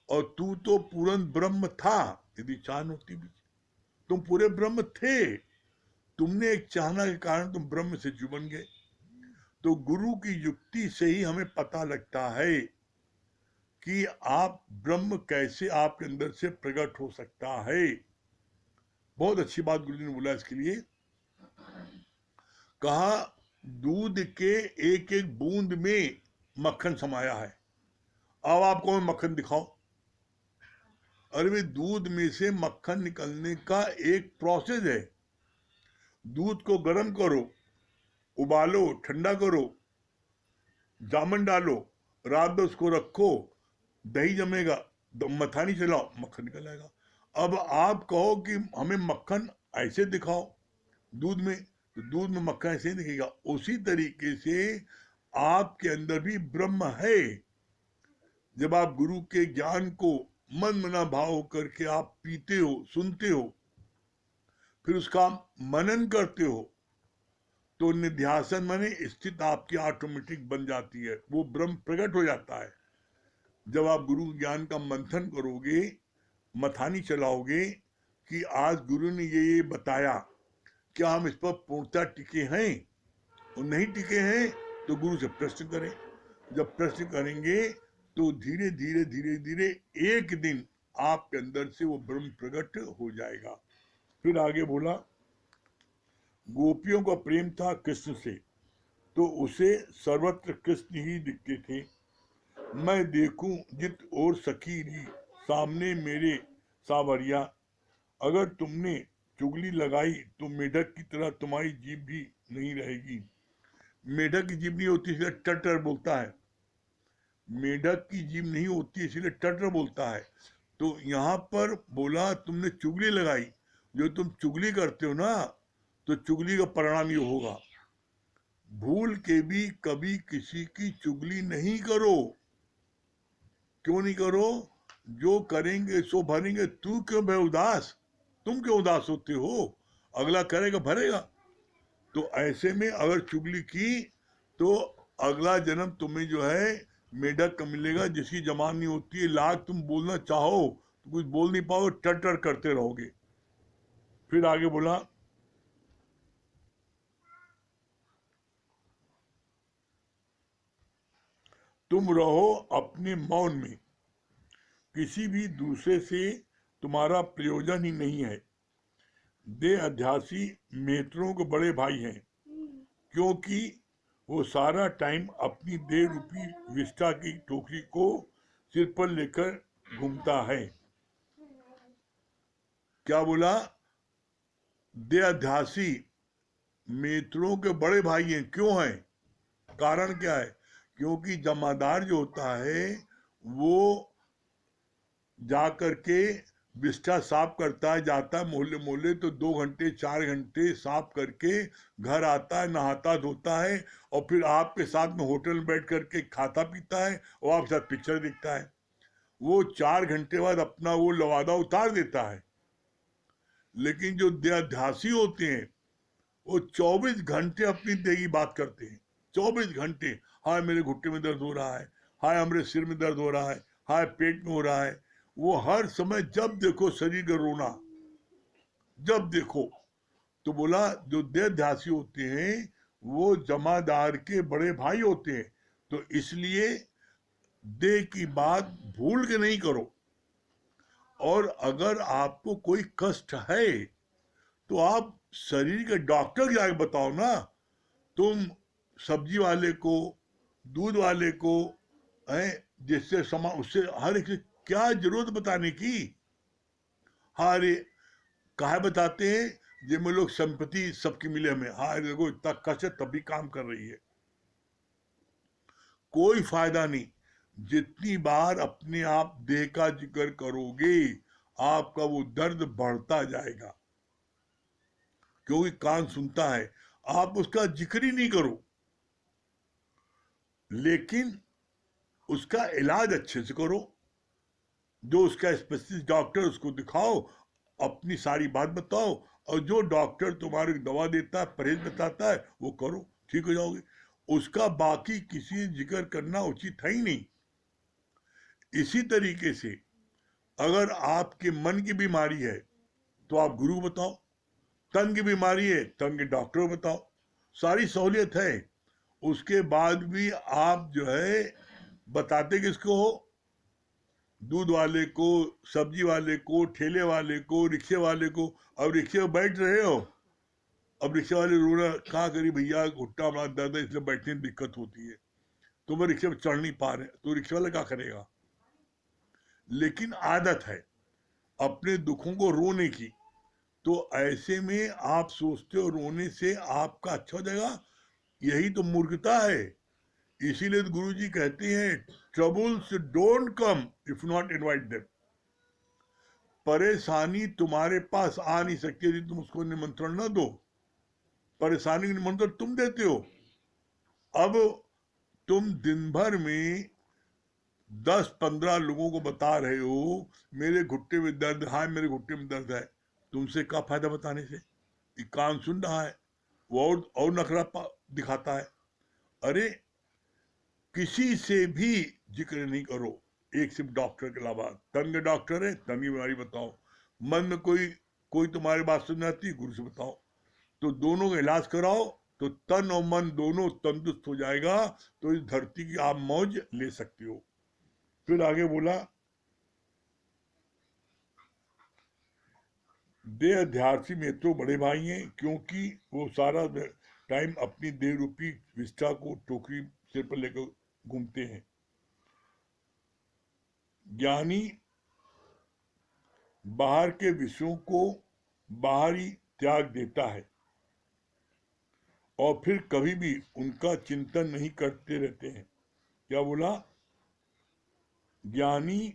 और तू तो पूर्ण ब्रह्म था। यदि चाह होती भी, तुम पूरे ब्रह्म थे, तुमने एक चाहना के कारण तुम ब्रह्म से जीव बन गए। तो गुरु की युक्ति से ही हमें पता लगता है कि आप ब्रह्म कैसे आपके अंदर से प्रकट हो सकता है। बहुत अच्छी बात गुरु जी ने बोला इसके लिए। कहा दूध के एक एक बूंद में मक्खन समाया है। अब आपको मक्खन दिखाओ। अरे वे दूध में से मक्खन निकलने का एक प्रोसेस है। दूध को गर्म करो, उबालो, ठंडा करो, जामन डालो, रात में उसको रखो, दही जमेगा, मथानी चलाओ, मक्खन निकल आएगा। अब आप कहो कि हमें मक्खन ऐसे दिखाओ दूध में, तो दूध में मक्खन ऐसे ही दिखेगा। उसी तरीके से आपके अंदर भी ब्रह्म है। जब आप गुरु के ज्ञान को मन मना भाव करके आप पीते हो, सुनते हो, फिर उसका मनन करते हो, तो निध्यासन माने स्थित आपकी ऑटोमेटिक बन जाती है, वो ब्रह्म प्रकट हो जाता है। जब आप गुरु ज्ञान का मंथन करोगे, मथानी चलाओगे कि आज गुरु ने ये बताया, क्या हम इस पर पूर्णता टिके हैं? और नहीं टिके हैं तो गुरु से प्रश्न करें। जब प्रश्न करेंगे तो धीरे धीरे धीरे धीरे एक दिन आपके अंदर से वो ब्रह्म प्रकट हो जाएगा। फिर आगे बोला, गोपियों का प्रेम था कृष्ण से, तो उसे सर्वत्र कृष्ण ही दिखते थे। मैं देखूं जित और सखी री, सामने मेरे सावरिया। अगर तुमने चुगली लगाई तो मेढक की तरह तुम्हारी जीभ भी नहीं रहेगी। मेढक की जीभ नहीं होती इसलिए टटर बोलता है। मेढक की जीभ नहीं होती इसलिए टटर बोलता है। तो यहाँ पर बोला तुमने चुगली लगाई। जो तुम चुगली करते हो ना, तो चुगली का परिणाम ये होगा। भूल के भी कभी किसी की चुगली नहीं करो। क्यों नहीं करो? जो करेंगे सो भरेंगे। तू क्यों भय उदास? तुम क्यों उदास होते हो? अगला करेगा भरेगा। तो ऐसे में अगर चुगली की तो अगला जन्म तुम्हें जो है मेढक का मिलेगा, जिसकी जबान नहीं होती है। लाख तुम बोलना चाहो तो कुछ बोल नहीं पाओ, टर टर करते रहोगे। फिर आगे बोला, तुम रहो अपने मौन में, किसी भी दूसरे से तुम्हारा प्रयोजन ही नहीं है। दे अध्यासी मेत्रों के बड़े भाई हैं, क्योंकि वो सारा टाइम अपनी देह रूपी विष्ठा की टोकरी को सिर पर लेकर घूमता है। क्या बोला? दे अध्यासी मेत्रों के बड़े भाई हैं। क्यों हैं? कारण क्या है? क्योंकि जमादार जो होता है वो जा करके विष्ठा साफ करता है, जाता है मोहल्ले मोहल्ले, तो 2 घंटे 4 घंटे साफ करके घर आता है, नहाता धोता है, और फिर आपके साथ में होटल में बैठ करके खाता पीता है और आपके साथ पिक्चर देखता है। वो 4 घंटे बाद अपना वो लवादा उतार देता है। लेकिन जो देहाध्यासी होते हैं वो 24 घंटे अपनी देह की बात करते हैं। 24 घंटे, हाय मेरे घुट्टे में दर्द हो रहा है, हाय हमारे सिर में दर्द हो रहा है, हाय पेट में हो रहा है। वो हर समय जब देखो शरीर का रोना, जब देखो। तो बोला जो देहध्यासी होते हैं वो जमादार के बड़े भाई होते हैं। तो इसलिए देह की बात भूल के नहीं करो। और अगर आपको कोई कष्ट है तो आप शरीर के डॉक्टर जाके बताओ ना। तुम सब्जी वाले को, दूध वाले को, है जिससे उससे हर एक क्या जरूरत बताने की। हाँ अरे काहे बताते हैं जिनमें लोग संपत्ति सबकी मिले हमें, हाँ देखो इतना कष्ट है तब भी काम कर रही है, कोई फायदा नहीं। जितनी बार अपने आप देह का जिक्र करोगे आपका वो दर्द बढ़ता जाएगा, क्योंकि कान सुनता है। आप उसका जिक्र ही नहीं करो, लेकिन उसका इलाज अच्छे से करो। जो उसका स्पेशलिस्ट डॉक्टर उसको दिखाओ, अपनी सारी बात बताओ, और जो डॉक्टर तुम्हारी दवा देता है परहेज बताता है वो करो, ठीक हो जाओगे। उसका बाकी किसी जिक्र करना उचित है ही नहीं। इसी तरीके से अगर आपके मन की बीमारी है तो आप गुरु बताओ, तन की बीमारी है तन के डॉक्टर बताओ, सारी सहूलियत है। उसके बाद भी आप जो है बताते किसको हो, दूध वाले को, सब्जी वाले को, ठेले वाले को, रिक्शे वाले को। अब रिक्शे में बैठ रहे हो, अब रिक्शे वाले रोना कहाँ करी भैया घुट्टा बड़ा दर्द है इसलिए बैठने में दिक्कत होती है, तो मैं रिक्शे में चढ़ नहीं पा रहे, तो रिक्शे वाला क्या करेगा। लेकिन आदत है अपने दुखों को रोने की, तो ऐसे में आप सोचते हो रोने से आपका अच्छा हो जाएगा, यही तो मूर्खता है। इसीलिए तो गुरु जी कहते हैं troubles don't come if not invite them. परेशानी तुम्हारे पास आ नहीं सकती यदि तुम उसको निमंत्रण न दो, परेशानी का निमंत्रण तुम देते हो। अब तुम दिन भर में 10-15 लोगों को बता रहे हो मेरे घुट्टे में दर्द, हाँ मेरे घुट्टे में दर्द है, तुमसे क्या फायदा बताने से। ये कान सुन रहा है, वो और नखरा दिखाता है। अरे किसी से भी जिक्र नहीं करो, एक सिर्फ डॉक्टर के अलावा। तन के डॉक्टर है तन की बीमारी बताओ, मन में कोई कोई तुम्हारी बात सुन जाती है गुरु से बताओ, तो दोनों का इलाज कराओ, तो तन और मन दोनों तंदुरुस्त हो जाएगा, तो इस धरती की आप मौज ले सकते हो। फिर आगे बोला देह अध्यार्थी मित्रों बड़े भाई हैं, क्योंकि वो सारा टाइम अपनी देह रूपी विष्ठा को टोकरी सिर पर लेकर घूमते हैं। ज्ञानी बाहर के विषयों को बाहर ही त्याग देता है और फिर कभी भी उनका चिंतन नहीं करते रहते हैं। क्या बोला, ज्ञानी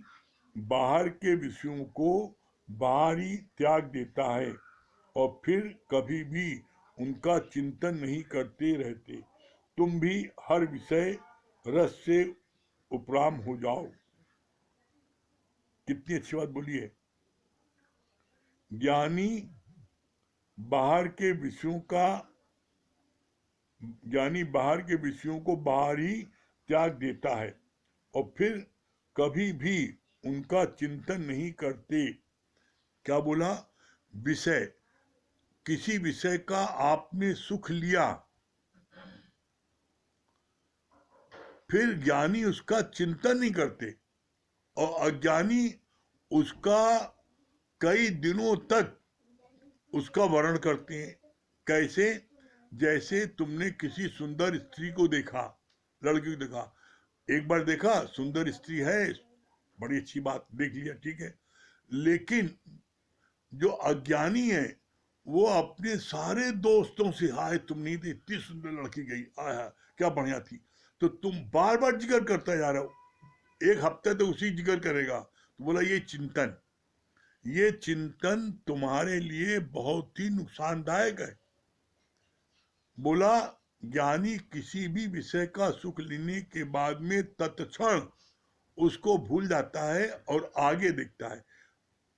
बाहर के विषयों को बाहर ही त्याग देता है और फिर कभी भी उनका चिंतन नहीं करते रहते। तुम भी हर विषय रस से उपराम हो जाओ। कितनी अच्छी बात बोली है। ज्ञानी बाहर के विषयों का ज्ञानी बाहर के विषयों को बाहर ही त्याग देता है और फिर कभी भी उनका चिंतन नहीं करते। क्या बोला, विषय, किसी विषय का आपने सुख लिया, फिर ज्ञानी उसका चिंतन नहीं करते और अज्ञानी उसका कई दिनों तक उसका वर्णन करते हैं। कैसे, जैसे तुमने किसी सुंदर स्त्री को देखा, लड़की को देखा, एक बार देखा सुंदर स्त्री है, बड़ी अच्छी बात, देख लिया ठीक है, लेकिन जो अज्ञानी है वो अपने सारे दोस्तों से, हाय तुम नहीं थी, इतनी सुंदर लड़की गई, आया क्या बढ़िया थी, तो तुम बार बार जिक्र करता जा रहे हो, एक हफ्ते तो उसी जिक्र करेगा। तो बोला ये चिंतन तुम्हारे लिए बहुत ही नुकसानदायक है। बोला ज्ञानी किसी भी विषय का सुख लेने के बाद में तत्क्षण उसको भूल जाता है और आगे देखता है।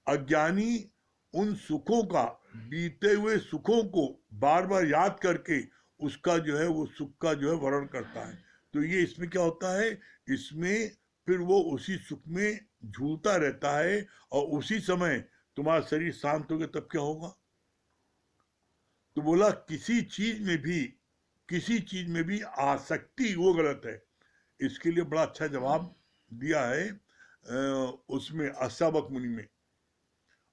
अज्ञानी उन सुखों का, बीते हुए सुखों को बार बार याद करके उसका जो है वो सुख का जो है वर्णन करता है। तो ये इसमें क्या होता है, इसमें फिर वो उसी सुख में झूलता रहता है और उसी समय तुम्हारा शरीर शांत हो गया तब क्या होगा। तो बोला किसी चीज में भी आसक्ति वो गलत है। इसके लिए बड़ा अच्छा जवाब दिया है उसमें अष्टावक मुनि में।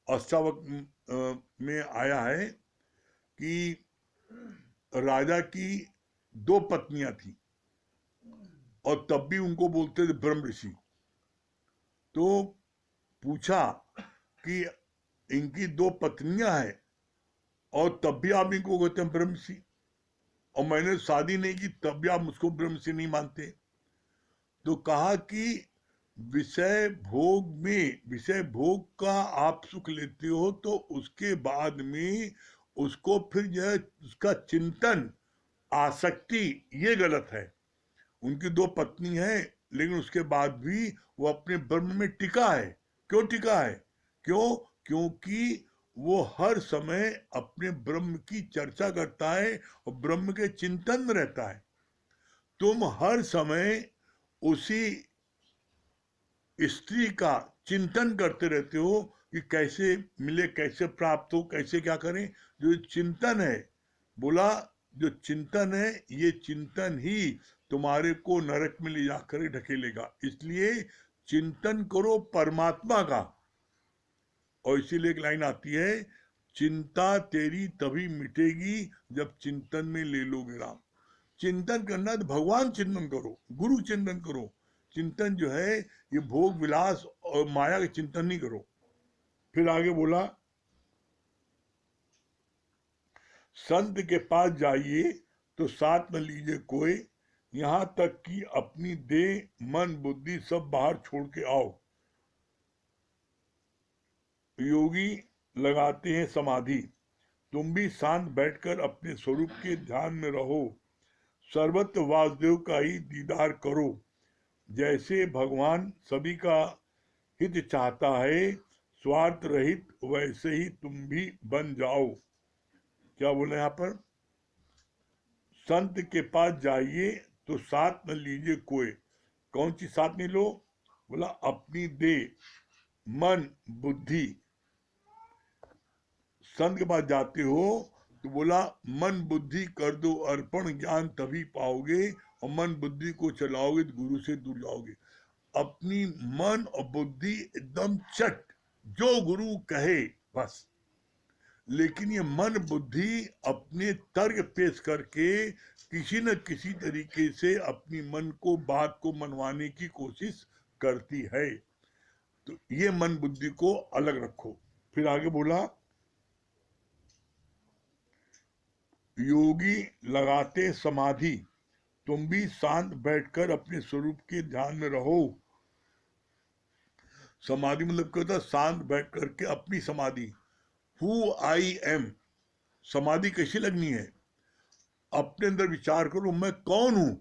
अष्टावक में आया है कि राजा की 2 पत्नियां थी और तब भी उनको बोलते थे ब्रह्म ऋषि। तो पूछा कि इनकी 2 पत्नियां हैं और तब भी आप इनको कहते हैं ब्रह्मसी, और मैंने शादी नहीं की तब भी आप मुझको ब्रह्मसी नहीं मानते। तो कहा कि विषय भोग का आप सुख लेते हो तो उसके बाद में उसको फिर जो है उसका चिंतन, आसक्ति, ये गलत है। उनकी 2 पत्नी है लेकिन उसके बाद भी वो अपने ब्रह्म में टिका है। क्यों टिका है? क्योंकि वो हर समय अपने ब्रह्म की चर्चा करता है और ब्रह्म के चिंतन में रहता है। तुम हर समय उसी स्त्री का चिंतन करते रहते हो कि कैसे मिले, कैसे प्राप्त हो, कैसे क्या करें। जो चिंतन है, बोला जो चिंतन है, ये चिंतन ही तुम्हारे को नरक में ले जाकर ढकेलेगा। इसलिए चिंतन करो परमात्मा का। और इसीलिए एक लाइन आती है, चिंता तेरी तभी मिटेगी जब चिंतन में ले लोगे राम। चिंतन करना तो भगवान चिंतन करो, गुरु चिंतन करो। चिंतन जो है ये भोग विलास और माया के चिंतन नहीं करो। फिर आगे बोला, संत के पास जाइए तो साथ न लीजिए कोई, यहां तक कि अपनी देह मन बुद्धि सब बाहर छोड़ के आओ। योगी लगाते हैं समाधि, तुम भी शांत बैठकर अपने स्वरूप के ध्यान में रहो। सर्वत्र वासुदेव का ही दीदार करो। जैसे भगवान सभी का हित चाहता है, स्वार्थ रहित, वैसे ही तुम भी बन जाओ। क्या बोले यहाँ पर? संत के पास जाइए तो साथ न लीजिए कोई। कौन सी साथ नहीं लो? बोला अपनी देह मन बुद्धि। संत के पास जाते हो तो बोला मन बुद्धि कर दो अर्पण, ज्ञान तभी पाओगे, और मन बुद्धि को चलाओगे तो गुरु से दूर जाओगे। अपनी मन और बुद्धि एकदम चट, जो गुरु कहे बस। लेकिन ये मन बुद्धि अपने तर्क पेश करके किसी न किसी तरीके से अपनी मन को, बात को मनवाने की कोशिश करती है। तो ये मन बुद्धि को अलग रखो। फिर आगे बोला, योगी लगाते समाधि, तुम भी शांत बैठकर अपने स्वरूप के ध्यान में रहो। समाधि मतलब क्या होता है? शांत बैठ करके अपनी समाधि, हु आई एम। समाधि कैसी लगनी है? अपने अंदर विचार करो, मैं कौन हूं,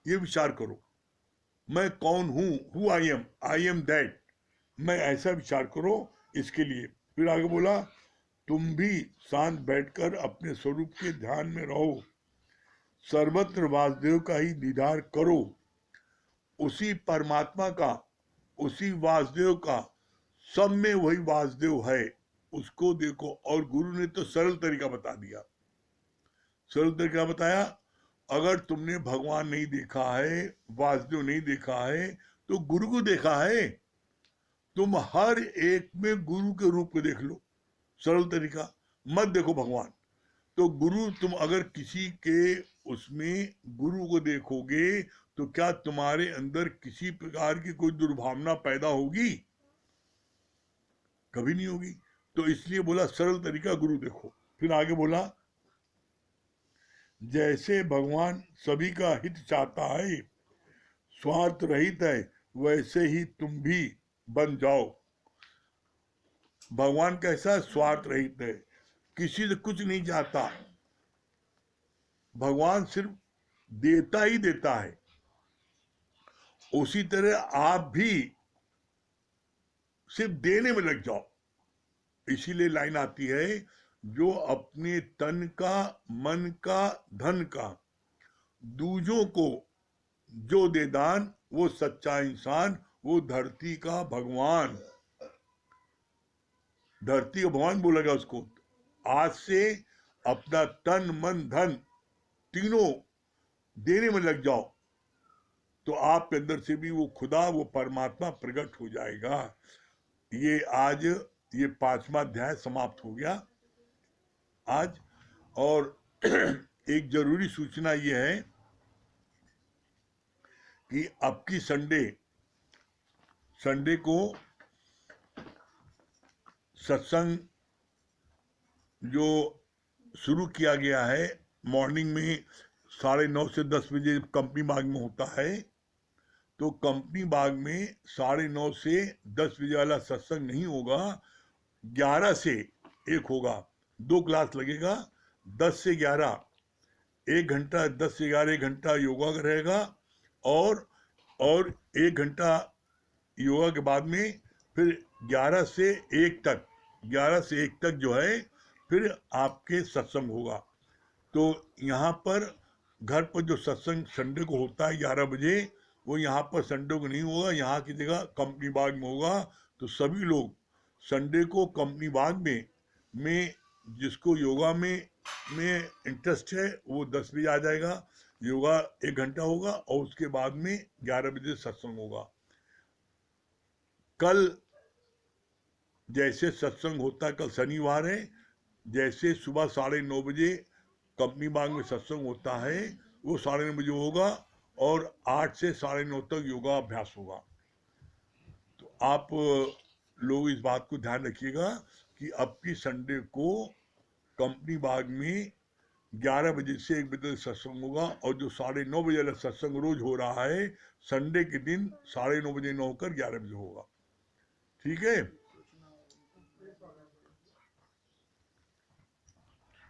ये विचार करो। मैं कौन हूं, हु आई एम दैट, मैं ऐसा विचार करो इसके लिए। फिर आगे बोला, तुम भी शांत बैठकर अपने स्वरूप के ध्यान में रहो। सर्वत्र वासुदेव का ही दीदार करो। उसी परमात्मा का, उसी वासुदेव का, सब में वही वासुदेव है, उसको देखो। और गुरु ने तो सरल तरीका बता दिया। सरल तरीका बताया, अगर तुमने भगवान नहीं देखा है, वासुदेव नहीं देखा है, तो गुरु को देखा है। तुम हर एक में गुरु के रूप को देख लो। सरल तरीका, मत देखो भगवान। तो गुरु, तुम अगर किसी के उसमें गुरु को देखोगे तो क्या तुम्हारे अंदर किसी प्रकार की कोई दुर्भावना पैदा होगी? कभी नहीं होगी। तो इसलिए बोला सरल तरीका, गुरु देखो। फिर आगे बोला, जैसे भगवान सभी का हित चाहता है, स्वार्थ रहित है, वैसे ही तुम भी बन जाओ। भगवान कैसा? स्वार्थ रहित है, किसी से कुछ नहीं चाहता। भगवान सिर्फ देता ही देता है। उसी तरह आप भी सिर्फ देने में लग जाओ। इसीलिए लाइन आती है, जो अपने तन का, मन का, धन का दूजों को जो दे दान, वो सच्चा इंसान, वो धरती का भगवान। धरती का भगवान बोला गया उसको। आज से अपना तन मन धन तीनों देने में लग जाओ, तो आपके अंदर से भी वो खुदा, वो परमात्मा प्रकट हो जाएगा। ये आज ये 5वां अध्याय समाप्त हो गया आज। और एक जरूरी सूचना ये है कि अब की संडे को सत्संग जो शुरू किया गया है मॉर्निंग में 9:30 से 10 बजे कंपनी बाग में होता है, तो कंपनी बाग में 9:30 से 10 बजे वाला सत्संग नहीं होगा, 11 से 1 होगा। 2 क्लास लगेगा, 10 से 11 1 घंटा, 10 से 11 1 घंटा योगा का रहेगा, और 1 घंटा योगा के बाद में फिर 11 से 1 तक 11 से 1 तक जो है फिर आपके सत्संग होगा। तो यहाँ पर घर पर जो सत्संग संडे को होता है 11 बजे, वो यहाँ पर संडे को नहीं होगा, यहाँ की जगह कंपनी बाग में होगा। तो सभी लोग संडे को कंपनी बाग में जिसको योगा में इंटरेस्ट है वो 10 बजे आ जाएगा। योगा 1 घंटा होगा और उसके बाद में 11 बजे सत्संग होगा। कल जैसे सत्संग होता है, कल शनिवार है, जैसे सुबह 9:30 बजे कंपनी बाग में सत्संग होता है वो 9:30 बजे होगा, और 8 से 9:30 तक योगा अभ्यास होगा। तो आप लोग इस बात को ध्यान रखिएगा कि अब की संडे को कंपनी बाग में 11 बजे से 1 बजे तक सत्संग होगा, और जो 9:30 बजे वाला सत्संग रोज हो रहा है संडे के दिन 9:30 बजे न होकर 11 बजे होगा। ठीक है।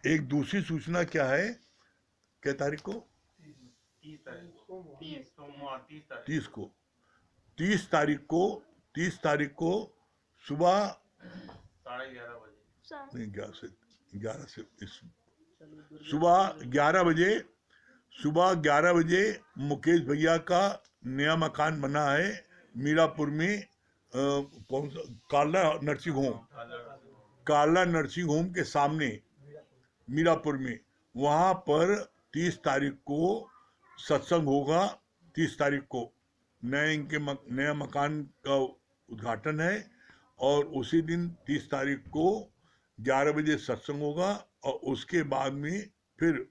एक दूसरी सूचना क्या है, क्या तारीख को? 30 तारीख को सुबह 11:30 बजे, नहीं 11 से सुबह 11 बजे मुकेश भैया का नया मकान बना है मीरापुर में, कौन सा, काला नर्सिंग होम के सामने मीरापुर में, वहां पर 30 तारीख को सत्संग होगा। 30 तारीख को नया मकान का उद्घाटन है, और उसी दिन 30 तारीख को 11 बजे सत्संग होगा, और उसके बाद में फिर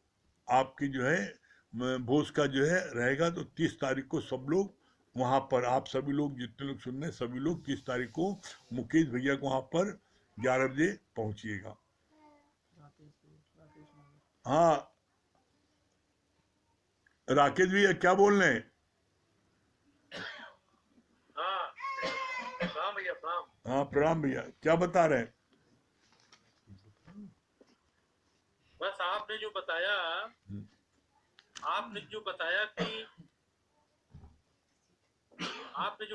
आपकी जो है भोज का जो है रहेगा। तो 30 तारीख को सब लोग वहां पर, आप सभी लोग जितने लोग सुन रहे हैं सभी लोग 30 तारीख को मुकेश भैया को वहां पर 11 बजे पहुंचिएगा। हाँ राकेश भैया क्या बोल रहे हैं? हाँ प्रणाम भैया, क्या बता रहे हैं? बस आपने जो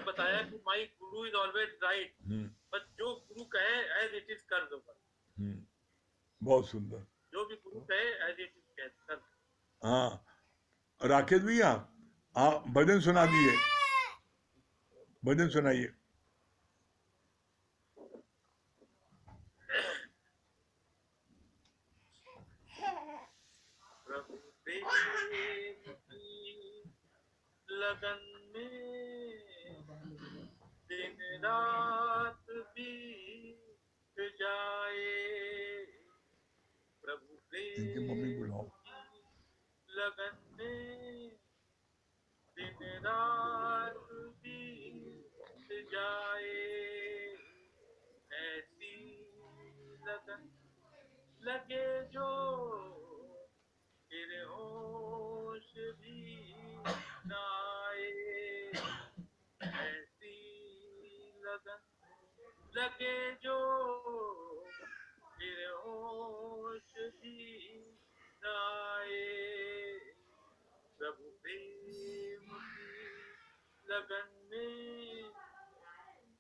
बताया कि my Guru is always right, बस जो गुरु कहे एज इट इज कर दो। बहुत सुंदर, जो भी गुरु कहे एज इट इज कर दो। हाँ राकेश भैया, आप भजन सुना दिए, भजन सुनाइए। प्रभु प्रेम की लगन में दिन रात बीत जाए, प्रभु प्रेम मम्मी बुलाओ। की लगन में दिन रात बीत जाए, ऐसी लगन लगे जो फिर होश भी न आए, ऐसी लगन लगे जो फिर होश भी न आए, प्रभु प्रेम की लगन में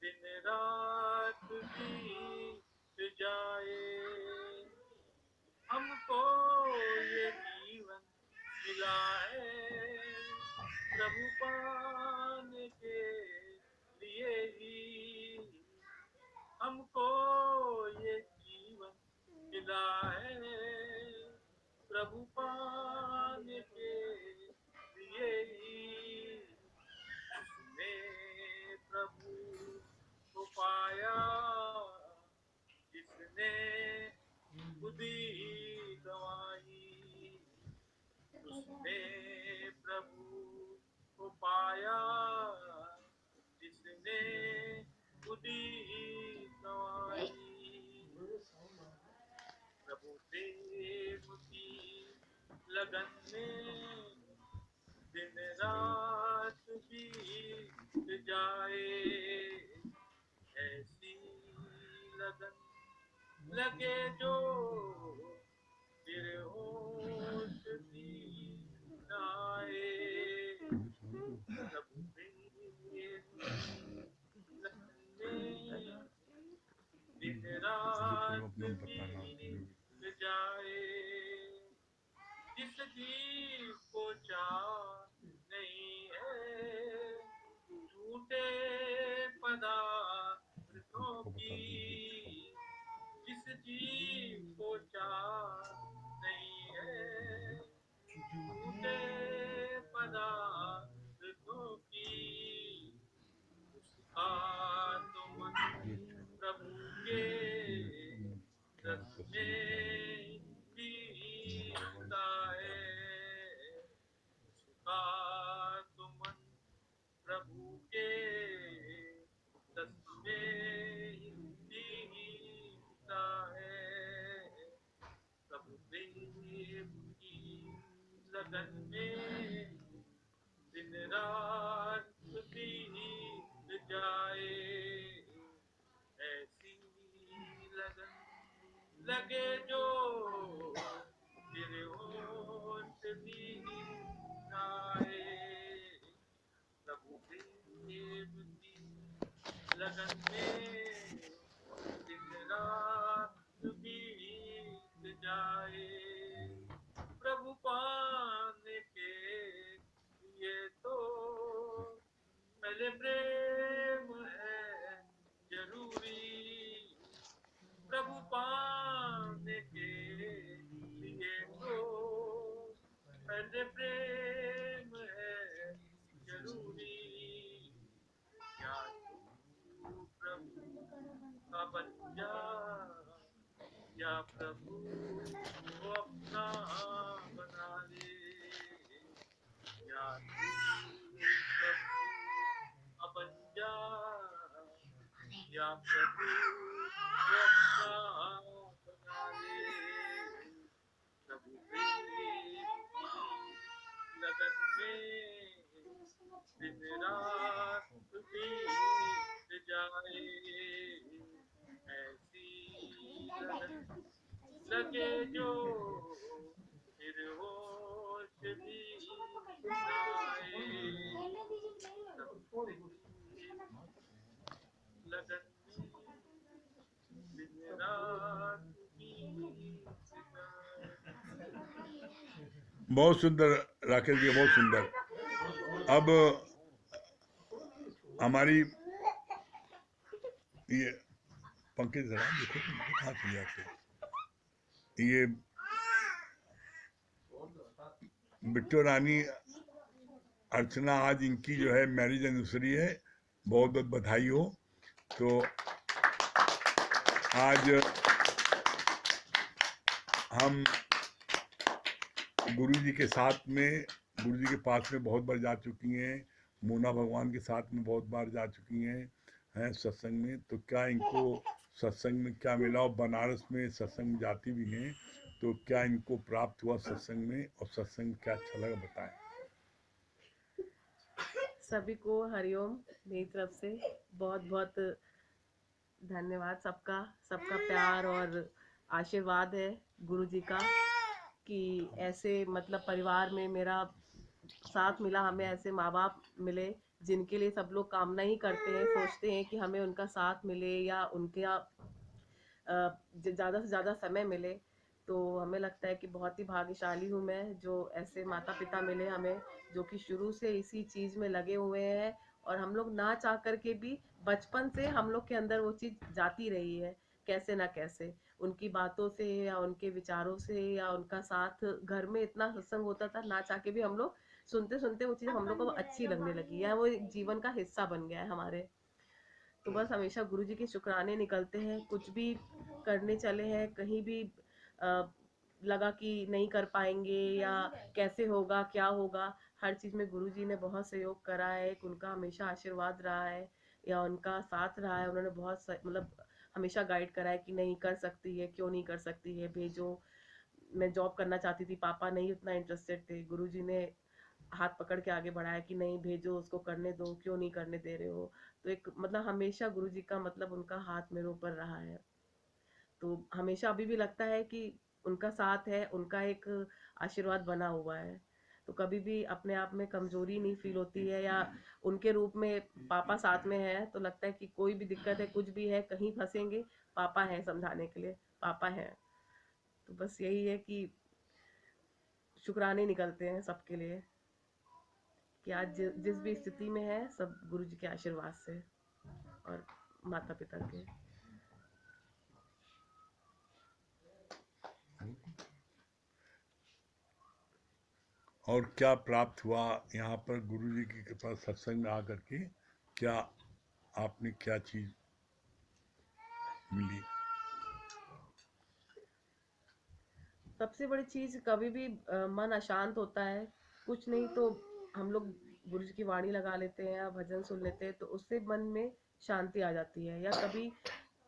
दिन रात बीत जाए, हमको ये जीवन मिला है प्रभु पाने के लिए ही, हमको ये जीवन मिला है प्रभु पाने के लिए ही, जिसने प्रभु को पाया, जिसने खुद ही गवाई, उसने प्रभु को पाया, जिसने खुद ही गवाई। लगन में दिन रात बीत जाए, ऐसी लगन लगे जो फिर होश भी न आए। प्रभु प्रेम की लगन में दिन रात बीत जाए, जिस जीव को चाह नहीं है झूठे पदार्थों की, जिस जीव को चाह नहीं है झूठे पदार्थों की, उसका तो मन प्रभु के रस में बीता है, उसका तो मन प्रभु के रस में बीता है। प्रभु प्रेम की लगन में दिन रात बीत जाए, ऐसी लगन लगे जो फिर होश भी न आए। प्रभु प्रेम की लगन में दिन रात बीत जाए, प्रभु पाने के लिए तो पहले प्रेम है जरूरी, प्रभु पाने के लिए तो पहले प्रेम है जरूरी। या तू प्रभु का बन जा, या प्रभु को अपना बना ले, या तू प्रभु का बन जा, या प्रभु को अपना बना ले। प्रभु प्रेम की लगन में दिन रात बीत जाए, ऐसी लगन लगे जो फिर होश भी न आए। प्रभु प्रेम लगन में दिन रात बीत जाए। बहुत सुंदर राकेश जी, बहुत सुंदर। अब हमारी ये पंकज जरा देखो तुम कहाँ चले जाते, ये बिट्टू रानी अर्चना, आज इनकी जो है मैरिज एनिवर्सरी है, बहुत बहुत बधाई हो। तो आज हम गुरु जी के साथ में, गुरु जी के पास में बहुत बार जा चुकी हैं, मोना भगवान के साथ में बहुत बार जा चुकी हैं सत्संग में। तो क्या इनको सत्संग में क्या मिला, और बनारस में सत्संग में जाती भी हैं, तो क्या इनको प्राप्त हुआ सत्संग में, और सत्संग में क्या अच्छा लगा बताएं। सभी को हरिओम मेरी तरफ से बहुत बहुत धन्यवाद। सबका सबका प्यार और आशीर्वाद है गुरु जी का, कि ऐसे मतलब परिवार में मेरा साथ मिला, हमें ऐसे माँ बाप मिले जिनके लिए सब लोग कामना ही करते हैं, सोचते हैं कि हमें उनका साथ मिले या उनका ज़्यादा से ज़्यादा समय मिले। तो हमें लगता है कि बहुत ही भाग्यशाली हूँ मैं, जो ऐसे माता पिता मिले हमें, जो कि शुरू से इसी चीज़ में लगे हुए हैं, और हम लोग ना चाह करके भी बचपन से हम लोग के अंदर वो चीज़ जाती रही है, कैसे ना कैसे, उनकी बातों से या उनके विचारों से या उनका साथ। घर में इतना सत्संग होता था, ना चाह के भी हम लोग सुनते सुनते वो चीज़ हम लोग को अच्छी लगने लगी है, वो एक जीवन का हिस्सा बन गया है हमारे। तो बस हमेशा गुरु जी के शुक्राने निकलते हैं, कुछ भी करने चले हैं, कहीं भी लगा कि नहीं कर पाएंगे या कैसे होगा क्या होगा, हर चीज़ में गुरु जी ने बहुत सहयोग करा है, उनका हमेशा आशीर्वाद रहा है या उनका साथ रहा है। उन्होंने बहुत मतलब हमेशा गाइड करा है कि नहीं कर सकती है, क्यों नहीं कर सकती है, भेजो। मैं जॉब करना चाहती थी, पापा नहीं उतना इंटरेस्टेड थे। गुरुजी ने हाथ पकड़ के आगे बढ़ाया कि नहीं भेजो उसको, करने दो, क्यों नहीं करने दे रहे हो। तो एक मतलब हमेशा गुरुजी का मतलब उनका हाथ मेरे ऊपर रहा है। तो हमेशा अभी भी लगता है कि उनका साथ है, उनका एक आशीर्वाद बना हुआ है। तो कभी भी अपने आप में कमजोरी नहीं फील होती है, या उनके रूप में पापा साथ में है तो लगता है कि कोई भी दिक्कत है, कुछ भी है, कहीं फंसेंगे, पापा हैं समझाने के लिए, पापा हैं। तो बस यही है कि शुक्राने निकलते हैं सबके लिए कि आज जिस भी स्थिति में है सब गुरु जी के आशीर्वाद से और माता पिता के। और क्या प्राप्त हुआ यहाँ पर गुरु जी की कृपा सत्संग में आकर के? क्या आपने क्या चीज मिली? सबसे बड़ी चीज, कभी भी मन अशांत होता है, कुछ नहीं तो हम लोग गुरु जी की वाणी लगा लेते हैं या भजन सुन लेते हैं, तो उससे मन में शांति आ जाती है। या कभी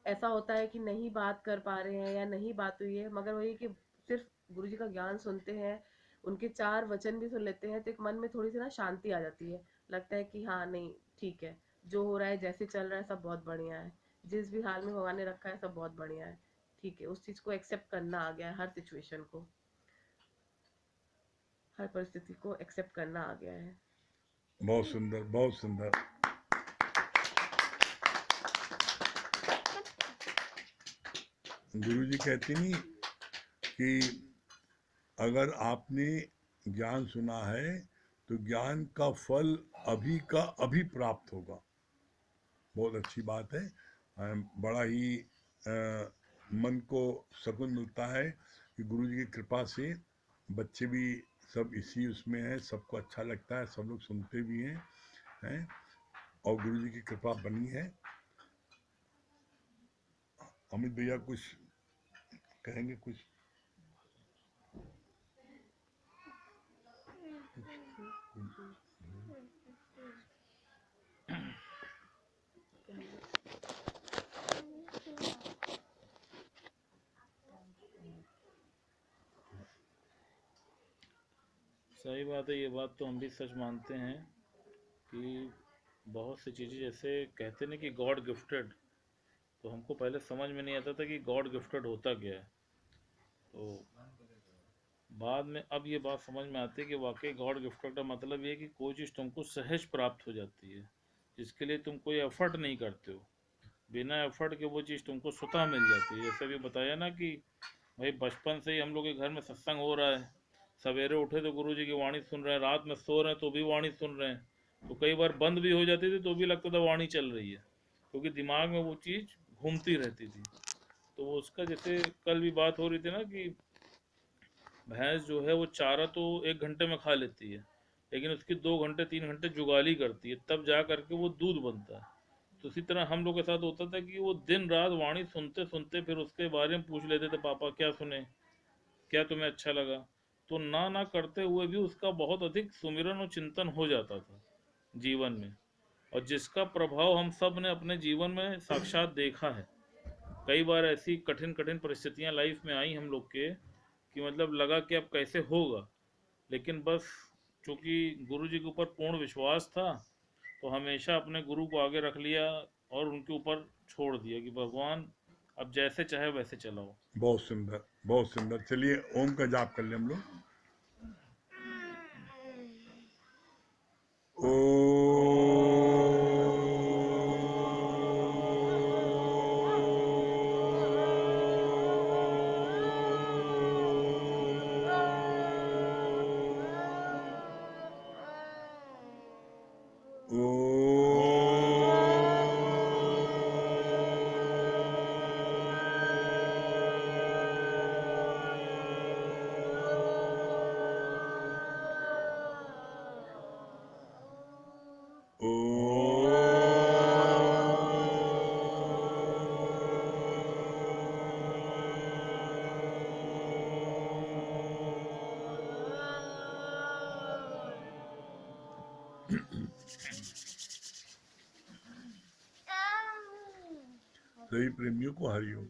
ऐसा होता है कि नहीं बात कर पा रहे हैं या नहीं बात हुई है, मगर वही कि सिर्फ गुरु जी का ज्ञान सुनते हैं, उनके 4 वचन भी सुन लेते हैं, तो एक मन में थोड़ी सी ना शांति आ जाती है। लगता है कि हाँ नहीं ठीक है, जो हो रहा है, जैसे चल रहा है, सब बहुत बढ़िया है, जिस भी हाल में भगवान ने रखा है सब बहुत बढ़िया है, ठीक है। उस चीज को एक्सेप्ट करना आ गया है, हर सिचुएशन को, हर परिस्थिति को एक्सेप्ट करना आ गया है। बहुत सुंदर, बहुत सुंदर। गुरु जी कहते नहीं कि अगर आपने ज्ञान सुना है तो ज्ञान का फल अभी का अभी प्राप्त होगा। बहुत अच्छी बात है। बड़ा ही मन को सुकून मिलता है कि गुरु जी की कृपा से बच्चे भी सब इसी उसमें हैं, सबको अच्छा लगता है, सब लोग सुनते भी हैं और गुरु जी की कृपा बनी है। अमित भैया कुछ कहेंगे? कुछ सही बात है। ये बात तो हम भी सच मानते हैं कि बहुत सी चीज़ें जैसे कहते ना कि गॉड गिफ्टेड, तो हमको पहले समझ में नहीं आता था कि गॉड गिफ्टेड होता क्या है। तो बाद में अब ये बात समझ में आती है कि वाकई गॉड गिफ्टेड का मतलब ये है कि कोई चीज़ तुमको सहज प्राप्त हो जाती है, जिसके लिए तुम कोई एफर्ट नहीं करते हो, बिना एफर्ट के वो चीज़ तुमको स्वतः मिल जाती है। जैसे भी बताया ना कि भाई बचपन से ही हम लोग के घर में सत्संग हो रहा है, सवेरे उठे तो गुरु जी की वाणी सुन रहे हैं, रात में सो रहे हैं तो भी वाणी सुन रहे हैं। तो कई बार बंद भी हो जाती थी तो भी लगता था वाणी चल रही है, क्योंकि दिमाग में वो चीज़ घूमती रहती थी। तो वो उसका जैसे कल भी बात हो रही थी ना कि भैंस जो है वो चारा तो 1 घंटे में खा लेती है, लेकिन उसकी 2 घंटे 3 घंटे जुगाली करती है, तब जा करके वो दूध बनता है। तो इसी तरह हम लोग के साथ होता था कि वो दिन रात वाणी सुनते सुनते फिर उसके बारे में पूछ लेते थे, पापा क्या सुने, क्या तुम्हें अच्छा लगा। तो ना करते हुए भी उसका बहुत अधिक सुमिरन और चिंतन हो जाता था जीवन में, और जिसका प्रभाव हम सब ने अपने जीवन में साक्षात देखा है। कई बार ऐसी कठिन कठिन परिस्थितियां लाइफ में आई हम लोग के कि मतलब लगा कि अब कैसे होगा, लेकिन बस चूंकि गुरु जी के ऊपर पूर्ण विश्वास था तो हमेशा अपने गुरु को आगे रख लिया और उनके ऊपर छोड़ दिया कि भगवान अब जैसे चाहे वैसे चलाओ। बहुत सुंदर, बहुत सुंदर। चलिए ओम का जाप कर ले हम लोग। सभी प्रेमियों को हरिओम।